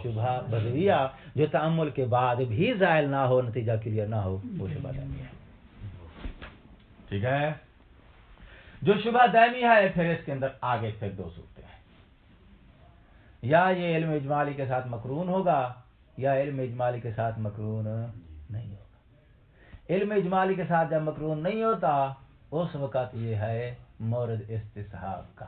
شبہ بدویہ۔ جو تأمل کے بعد بھی زائل نہ ہو، نتیجہ کلیئر نہ ہو، وہ شبہ دائمی ہے۔ ٹھیک ہے؟ جو شبہ دائمی ہے پھر اس کے اندر آگے پھر دو صورتیں ہیں، یا یہ علم اجمالی کے ساتھ مقرون ہوگا یا علم اجمالی کے ساتھ مقرون نہیں ہوگا۔ علم اجمالی کے ساتھ جب مقرون نہیں ہوتا اس وقت یہ ہے مورد استصحاب کا۔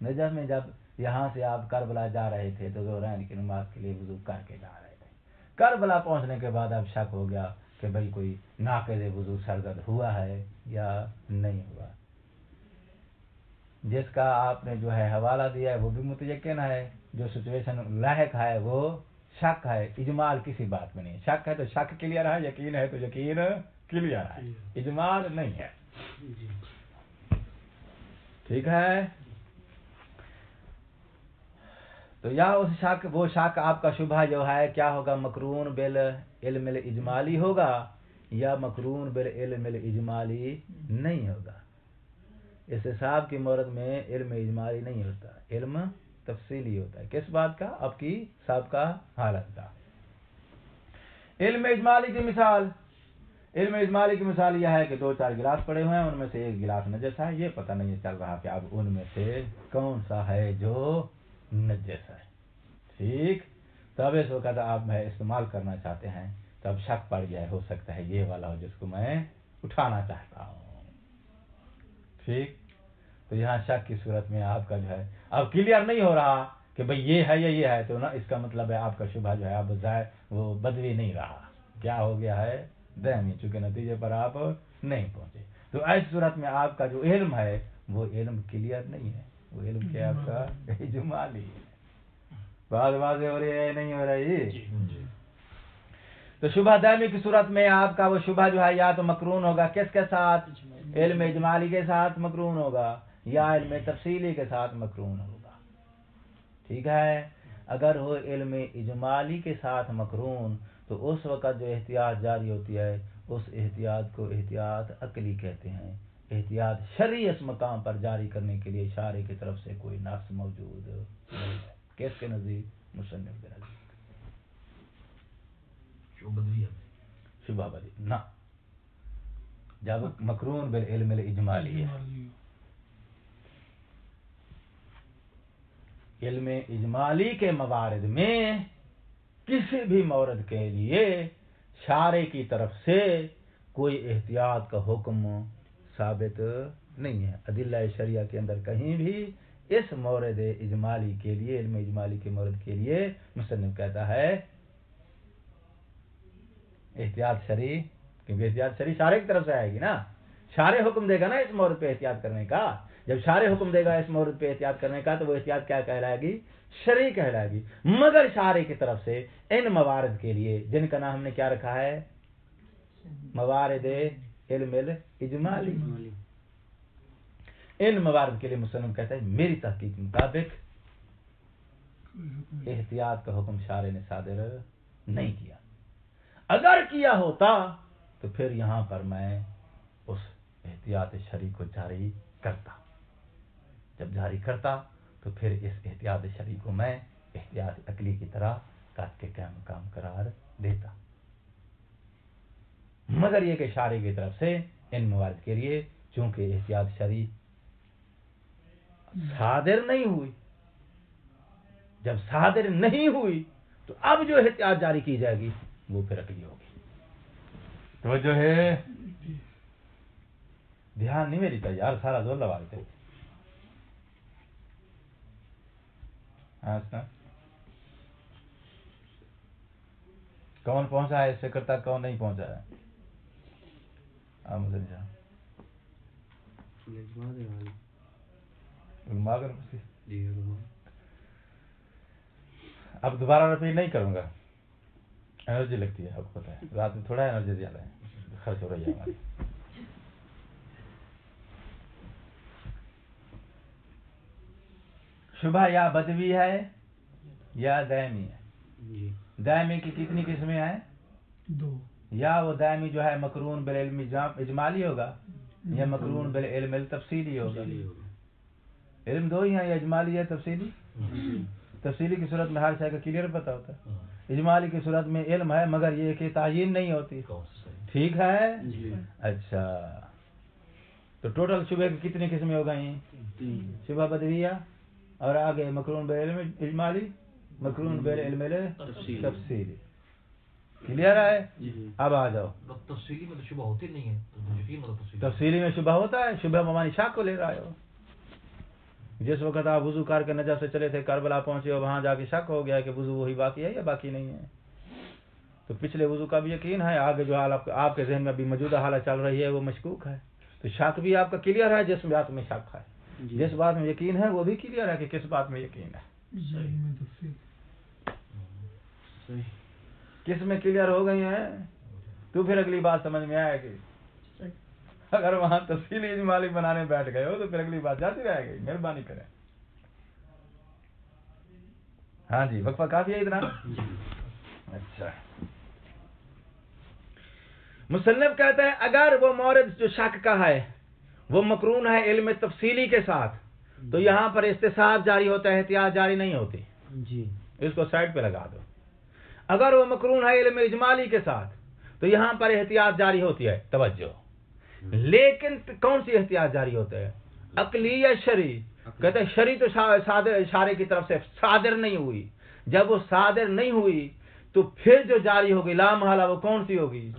نجف میں جب یہاں سے آپ کربلا جا رہے تھے تو ظہرین کی نماز کے لیے وضو کر کے جا رہے تھے، کربلا پہنچنے کے بعد اب شک ہو گیا کہ بھئی کوئی ناقض وضو سرزد ہوا ہے یا نہیں ہوا۔ جس کا آپ نے جو ہے حوالہ دیا ہے وہ بھی متیقن ہے، جو سچویشن لاحق ہے وہ شک ہے، اجمال کسی بات میں نہیں، شک ہے تو شک کلیئر ہے، یقین ہے تو یقین کلیئر ہے، اجمال نہیں ہے۔ ٹھیک ہے؟ تو یا اس شک، وہ شک آپ کا شبہ جو ہے کیا ہوگا؟ مقرون بالعلم الاجمالی ہوگا یا مقرون بالعلم الاجمالی نہیں ہوگا۔ استصحاب کی مورد میں علم اجمالی نہیں ہوتا، علم تفصیلی ہوتا ہے۔ کس بات کا؟ آپ کی سابقہ حالت کا۔ علم اجمالی کی مثال، علم اجمالی کی مثال یہ ہے کہ دو چار گلاس پڑے ہوئے ہیں، ان میں سے ایک گلاس نجس ہے، یہ پتہ نہیں چل رہا کہ اب ان میں سے کون سا ہے جو نجس ہے۔ ٹھیک، تب اس وقت آپ میں استعمال کرنا چاہتے ہیں، تب شک پڑ گیا ہے، ہو سکتا ہے یہ والا ہو جس کو میں اٹھانا چاہتا ہوں۔ ٹھیک، تو یہاں شک کی صورت میں آپ کا جو ہے اب کلیئر نہیں ہو رہا کہ بھئی یہ ہے یا یہ ہے، تو نا اس کا مطلب ہے آپ کا شبہ جو ہے اب وہ بدوی نہیں رہا، کیا ہو گیا ہے؟ دائمی، چونکہ نتیجے پر آپ نہیں پہنچے۔ تو ایسی صورت میں آپ کا جو علم ہے وہ علم کلیئر نہیں ہے، وہ علم کیا آپ کا اجمالی ہے۔ بات واضح ہو رہی ہے نہیں ہو رہی؟ تو شبہ دائمی کی صورت میں آپ کا وہ شبہ جو ہے یا تو مقرون ہوگا کس کے ساتھ؟ علم اجمالی کے ساتھ مقرون ہوگا یا علم تفصیلی کے ساتھ مقرون ہوگا۔ ٹھیک ہے؟ اگر ہو علم اجمالی کے ساتھ مقرون تو اس وقت جو احتیاط جاری ہوتی ہے اس احتیاط کو احتیاط عقلی کہتے ہیں۔ احتیاط شرعی اس مقام پر جاری کرنے کے لیے اشارے کی طرف سے کوئی نص موجود نہیں ہے۔ کس کے نزدیک؟ مصنف کے نزدیک شبہ بدی نہ، جب مقرون بالعلم الاجمالی ہے۔ علم اجمالی کے موارد میں کسی بھی مورد کے لیے شارع کی طرف سے کوئی احتیاط کا حکم ثابت نہیں ہے۔ ادلہ شریعہ کے اندر کہیں بھی اس مورد اجمالی کے لیے، علم اجمالی کے مورد کے لیے مصنف کہتا ہے احتیاط شرعی، کیونکہ احتیاط شرعی شارع کی طرف سے آئے گی نا، شارع حکم دے گا نا اس مورد پہ احتیاط کرنے کا۔ جب شارع حکم دے گا اس مورد پہ احتیاط کرنے کا تو وہ احتیاط کیا کہلائے گی؟ شرعی کہلائے گی۔ مگر شارع کی طرف سے ان موارد کے لیے جن کا نام ہم نے کیا رکھا ہے؟ موارد علم الاجمالی، ان موارد کے لیے مصنف کہتا ہے میری تحقیق مطابق احتیاط کا حکم شارع نے صادر نہیں کیا۔ اگر کیا ہوتا تو پھر یہاں پر میں اس احتیاط شرعی کو جاری کرتا، جب جاری کرتا تو پھر اس احتیاط شرعی کو میں احتیاط عقلی کی طرح کاٹ کے کیا مقام قرار دیتا۔ مگر یہ کہ شارع کی طرف سے ان موارد کے لیے چونکہ احتیاط شرعی صادر نہیں ہوئی، جب صادر نہیں ہوئی تو اب جو احتیاط جاری کی جائے گی وہ پھر عقلی ہوگی۔ تو جو ہے دھیان نہیں میری پہ یار، سارا زور لگا دیتے۔ کون پہنچا ہے اس فکر تک، کون نہیں پہنچا ہے؟ اب دوبارہ رپیٹ نہیں کروں گا، انرجی لگتی ہے، آپ کو پتا ہے رات میں تھوڑا انرجی زیادہ ہے۔ خرچ ہو رہی ہے ہماری. شبہ یا بدوی ہے یا دائمی ہے. دائمی کی کتنی قسمیں ہیں؟ 2. یا وہ دائمی جو ہے مقرون بالعلم اجمالی ہوگا یا مقرون بالعلم تفصیلی ہوگا. علم 2 ہی ہیں، یا اجمالی ہے تفصیلی. تفصیلی کی صورت میں ہر شے کا کلیئر پتہ ہوتا ہے. اجمالی کی صورت میں علم ہے مگر یہ کہ تعین نہیں ہوتی. ٹھیک ہے. اچھا، تو ٹوٹل شبہ کی کتنی قسمیں ہو گئی؟ 3. شبہ بدویہ اور آگے مقرون بالعلم اجمالی، مقرون بالعلم تفصیلی. کلیئر ہے؟ اب آ جاؤ. تفصیلی میں تو شبہ ہوتی نہیں ہے، تو یقین ہوتا تفصیلی. تفصیلی میں شبہ ہوتا ہے. شبہ ممانی شک کو لے رہا ہو. جس وقت آپ وضو کر کے نجف سے چلے تھے، کربلا پہنچے اور وہاں جا کے شک ہو گیا کہ وضو وہی باقی ہے یا باقی نہیں ہے، تو پچھلے وضو کا بھی یقین ہے، آگے جو حال آپ کے ذہن میں ابھی موجودہ حالت چل رہی ہے وہ مشکوک ہے، تو شک بھی آپ کا کلیئر ہے. جس بات میں شک ہے، جس بات میں یقین ہے وہ بھی کلیئر ہے کہ کس بات میں یقین ہے. کس میں کلیئر ہو گئی ہیں، تو پھر اگلی بات سمجھ میں آئے گی. اگر وہاں تفصیلی اجمالی بنانے بیٹھ گئے ہو تو پھر اگلی بات جاتی رہے گی. مہربانی کریں. ہاں جی، وقفہ کافی ہے اتنا. اچھا، مصنف کہتا ہے اگر وہ مورد جو شک کا ہے وہ مقرون ہے علم تفصیلی کے ساتھ تو یہاں پر استصحاب جاری ہوتا ہے، احتیاط جاری نہیں ہوتی. جی، اس کو سائڈ پہ لگا دو. اگر وہ مقرون ہے علم اجمالی کے ساتھ تو یہاں پر احتیاط جاری ہوتی ہے. توجہ، لیکن کون سی احتیاط جاری ہوتا ہے؟ عقلی یا شرعی؟ کہتے ہیں شرعی تو اشارے کی طرف سے صادر نہیں ہوئی. جب وہ صادر نہیں ہوئی تو پھر جو جاری ہوگی لا محالہ وہ کون سی ہوگی؟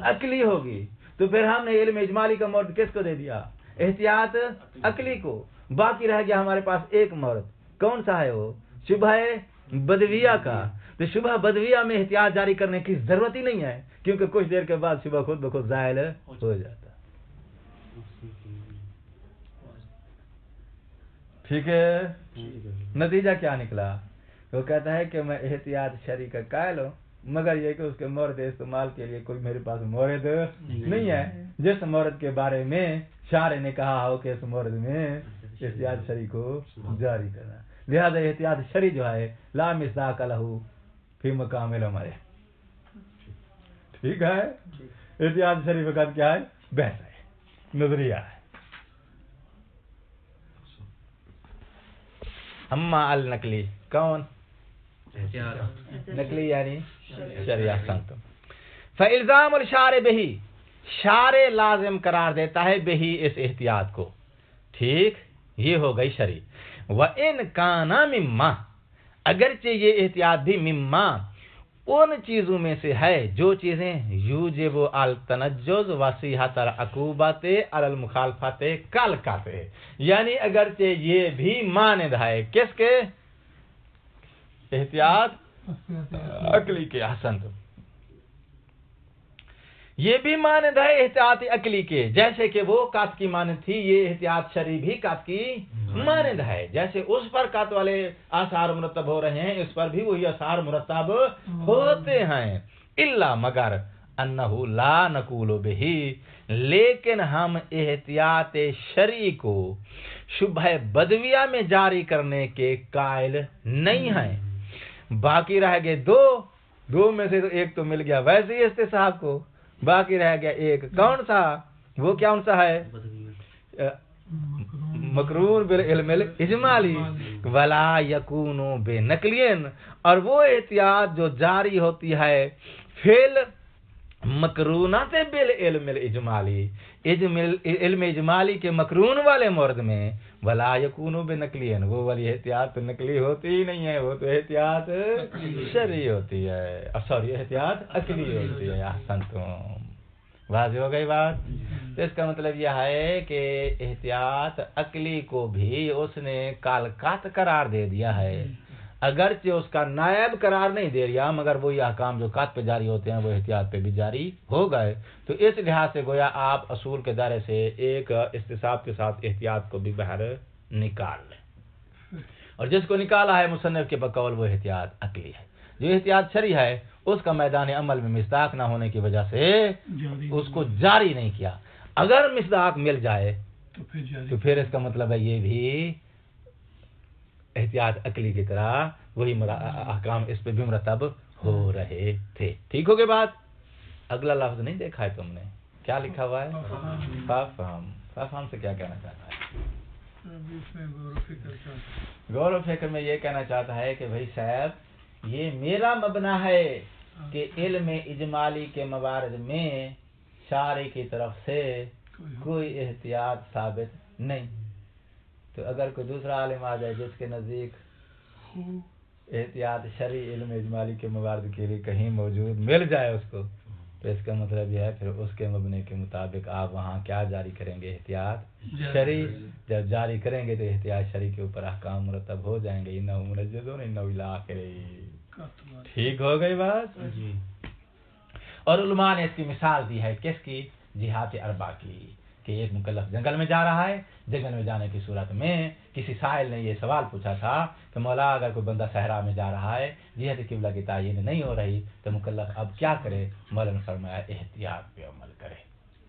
عقلی ہوگی. تو پھر ہم نے علم اجمالی کا مورد کس کو دے دیا؟ احتیاط عقلی کو. باقی رہ گیا ہمارے پاس ایک مورد. کون سا ہے وہ؟ شبہ بدویہ کا. تو شبہ بدویہ میں احتیاط جاری کرنے کی ضرورت ہی نہیں ہے، کیونکہ کچھ دیر کے بعد شبہ خود بخود زائل ہو جاتا. ٹھیک ہے. نتیجہ کیا نکلا؟ وہ کہتا ہے کہ میں احتیاط شرعی کا قائل ہوں مگر یہ کہ اس کے مورد استعمال کے لیے کوئی میرے پاس مورد نہیں ہے جس مورد کے بارے میں شارع نے کہا ہو کہ اس مورد میں احتیاط شرعی کو جاری کرنا. لہذا احتیاط شرعی جو ہے لا مصداق لہ فی مقام الامر. ٹھیک ہے. احتیاط شرعی فقط کیا ہے؟ بحث ہے، نظریہ ہے. اما النقلی، کون؟ نقلی یعنی شریعہ سنت. فالزام الشارع بہی، شارع لازم قرار دیتا ہے بہی اس احتیاط کو. ٹھیک، یہ ہو گئی شرعی. وَإِنْ كَانَ مِمَّا، اگرچہ یہ احتیاط بھی مما ان چیزوں میں سے ہے جو چیزیں یوجب التنجز وصیحت العقوبت علی المخالفت کالقطع، یعنی اگرچہ یہ بھی مانند ہے کس کے؟ احتیاط عقلی کے. احسنت. یہ بھی مانند ہے احتیاط عقلی کے، جیسے کہ وہ قط کی مانند تھی، یہ احتیاط شرعی بھی قط کی مانند ہے. جیسے اس پر قط والے آثار مرتب ہو رہے ہیں اس پر بھی وہی آثار مرتب ہوتے ہیں. الا مگر انہ لا نقول بہی، لیکن ہم احتیاط شرعی کو شبہ بدویہ میں جاری کرنے کے قائل نہیں ہیں. باقی رہ گئے دو میں سے ایک تو مل گیا ویسے ہی استصحاب کو، باقی رہ گیا ایک. کون سا؟ وہ کون سا ہے؟ مقرون بالعلم الاجمالی ولا یکون بنقلین، اور وہ احتیاط جو جاری ہوتی ہے فعل مقرونات بالعلم الاجمالی، علم اجمالی کے مقرون والے مورد میں، ولا یکون بنقلین، وہ والی احتیاط تو نقلی ہوتی ہی نہیں ہے، وہ تو احتیاط شرعی ہوتی ہے. سوری، احتیاط عقلی ہوتی ہے. احسنتم. واضح ہو گئی بات؟ تو اس کا مطلب یہ ہے کہ احتیاط عقلی کو بھی اس نے کالقات قرار دے دیا ہے، اگرچہ اس کا نائب قرار نہیں دے رہا مگر وہی احکام جو قط پہ جاری ہوتے ہیں وہ احتیاط پہ بھی جاری ہو گئے. تو اس لحاظ سے گویا آپ اصول کے دائرے سے ایک استصحاب کے ساتھ احتیاط کو بھی باہر نکال لیں، اور جس کو نکالا ہے مصنف کے بقول وہ احتیاط عقلی ہے. جو احتیاط شرعی ہے اس کا میدان عمل میں مصداق نہ ہونے کی وجہ سے اس کو جاری نہیں کیا. اگر مصداق مل جائے تو پھر اس کا مطلب ہے یہ بھی احتیاط عقلی کی طرح وہی احکام اس پہ بھی مرتب ہو رہے تھے. ٹھیک ہو گئی بات؟ اگلا لفظ نہیں دیکھا ہے تم نے، کیا لکھا ہوا ہے؟ ففہم. ففہم سے کیا کہنا چاہتا ہے؟ غور و فکر میں یہ کہنا چاہتا ہے کہ بھائی صاحب یہ میرا مبنی ہے کہ علم اجمالی کے موارد میں شارع کی طرف سے کوئی احتیاط ثابت نہیں. تو اگر کوئی دوسرا عالم آ جائے جس کے نزدیک احتیاط شرعی علم اجمالی کے موارد کے لیے کہیں موجود مل جائے اس کو، تو اس کا مطلب یہ ہے پھر اس کے مبنے کے مطابق آپ وہاں کیا جاری کریں گے؟ احتیاط شرعی. جب جاری کریں گے تو احتیاط شرعی کے اوپر احکام مرتب ہو جائیں گے. انہ منجزون انہ الی آخرہ. ٹھیک ہو گئی بات؟ جی. اور علماء نے اس کی مثال دی ہے کس کی؟ جہات اربع کی، کہ ایک مکلف جنگل میں جا رہا ہے. جنگل میں جانے کی صورت میں کسی سائل نے یہ سوال پوچھا تھا کہ مولا اگر کوئی بندہ صحرا میں جا رہا ہے، جہت قبلہ کی تعین نہیں ہو رہی، تو مکلف اب کیا کرے؟ مولا نے فرمایا احتیاط پہ عمل کرے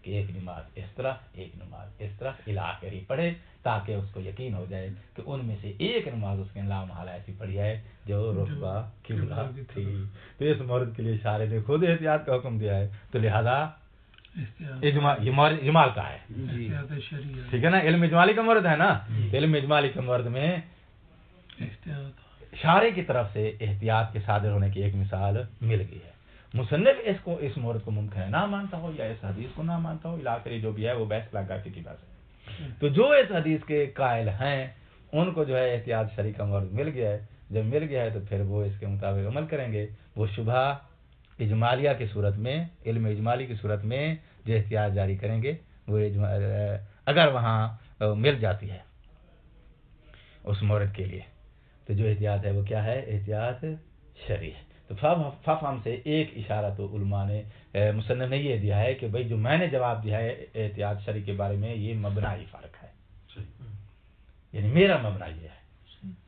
کہ ایک نماز اس طرح، ایک نماز اس طرح الی آخرہ پڑھے، تاکہ اس کو یقین ہو جائے کہ ان میں سے ایک نماز اس کے لا محالہ ایسی پڑھی ہے جو رخبہ قبلہ تھی. تو اس مورد کے لیے شارع نے خود احتیاط کا حکم دیا ہے، تو لہذا اجمال کا ہے. ٹھیک ہے نا؟ علم اجمالی کا مرد ہے نا، علم اجمالی کے مرد میں شارع کی طرف سے احتیاط کے صادر ہونے کی ایک مثال مل گئی ہے. مصنف اس مورد کو ممکن ہے نہ مانتا ہو یا اس حدیث کو نہ مانتا ہو، علاقے جو بھی ہے وہ بحث لگا کی بات ہے. تو جو اس حدیث کے قائل ہیں ان کو جو ہے احتیاط شرعی کا مرد مل گیا ہے. جب مل گیا ہے تو پھر وہ اس کے مطابق عمل کریں گے. وہ شبہ اجمالیہ کی صورت میں، علم اجمالی کی صورت میں جو احتیاط جاری کریں گے وہ اگر وہاں مل جاتی ہے اس مورد کے لیے، تو جو احتیاط ہے وہ کیا ہے؟ احتیاط شرعی ہے. تو ففہم سے ایک اشارہ تو علماء نے مصنف نے یہ دیا ہے کہ بھئی جو میں نے جواب دیا ہے احتیاط شرعی کے بارے میں یہ مبنی فرق ہے، یعنی میرا مبنی یہ ہے.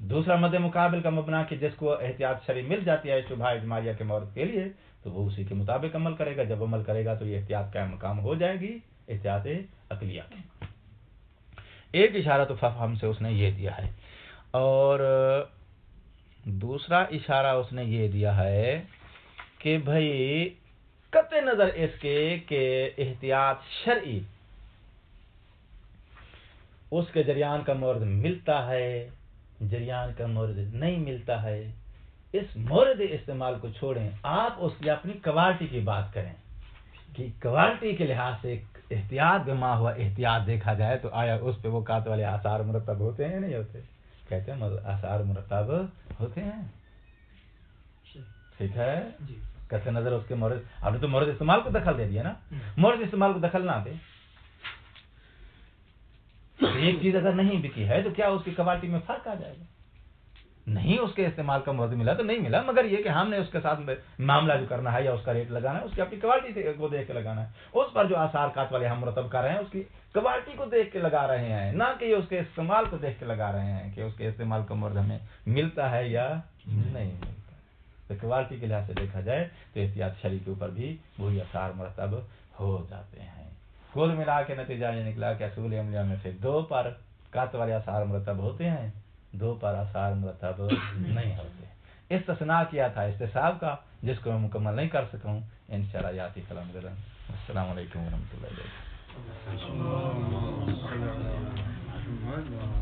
دوسرا مد مقابل کا مبنی کہ جس کو احتیاط شرعی مل جاتی ہے شبہ اجمالیہ کے مورد کے لیے، تو وہ اسی کے مطابق عمل کرے گا. جب عمل کرے گا تو یہ احتیاط کا مقام ہو جائے گی احتیاط عقلیہ کی. ایک اشارہ تو ففہم سے اس نے یہ دیا ہے، اور دوسرا اشارہ اس نے یہ دیا ہے کہ بھئی قطع نظر اس کے کہ احتیاط شرعی اس کے جریان کا مورد ملتا ہے، جریان کا مورد نہیں ملتا ہے، اس مورد استعمال کو چھوڑیں، آپ اس کی اپنی کوالٹی کی بات کریں کہ کوالٹی کے لحاظ سے احتیاط بما ہوا احتیاط دیکھا جائے تو آیا اس پہ وہ قات والے آثار مرتب ہوتے ہیں نہیں ہوتے؟ کہتے ہیں آثار مرتب ہوتے ہیں. ٹھیک ہے؟ قطع نظر اس کے مورد، آپ نے تو مورد استعمال کو دخل دے دیا نا. مورد استعمال کو دخل نہ دے، ایک چیز اگر نہیں بکی ہے تو کیا اس کی کوالٹی میں فرق آ جائے گا؟ نہیں، اس کے استعمال کا مورد ملا تو نہیں ملا، مگر یہ کہ ہم نے اس کے ساتھ معاملہ جو کرنا ہے یا اس کا ریٹ لگانا ہے اس کی اپنی کوالٹی کو دیکھ کے لگانا ہے. اس پر جو آثار قات والے ہم مرتب کر رہے ہیں اس کی کوالٹی کو دیکھ کے لگا رہے ہیں، نہ کہ اس کے استعمال کو دیکھ کے لگا رہے ہیں کہ اس کے استعمال کا مورد ہمیں ملتا ہے یا نہیں ملتا. تو کوالٹی کے لحاظ سے دیکھا جائے تو احتیاط شرعی کے اوپر بھی وہی آثار مرتب ہو جاتے ہیں. کل ملا کے نتیجہ یہ نکلا کہ اصول عملیہ میں سے 2 پر قات والے آثار مرتب ہوتے ہیں، 2 پر آثار مرتب نہیں ہوتے. استثناء کیا تھا استصحاب کا، جس کو میں مکمل نہیں کر سکا ہوں. انشاءاللہ یاتی کلام گرم. السلام علیکم ورحمۃ اللہ وبرکاتہ.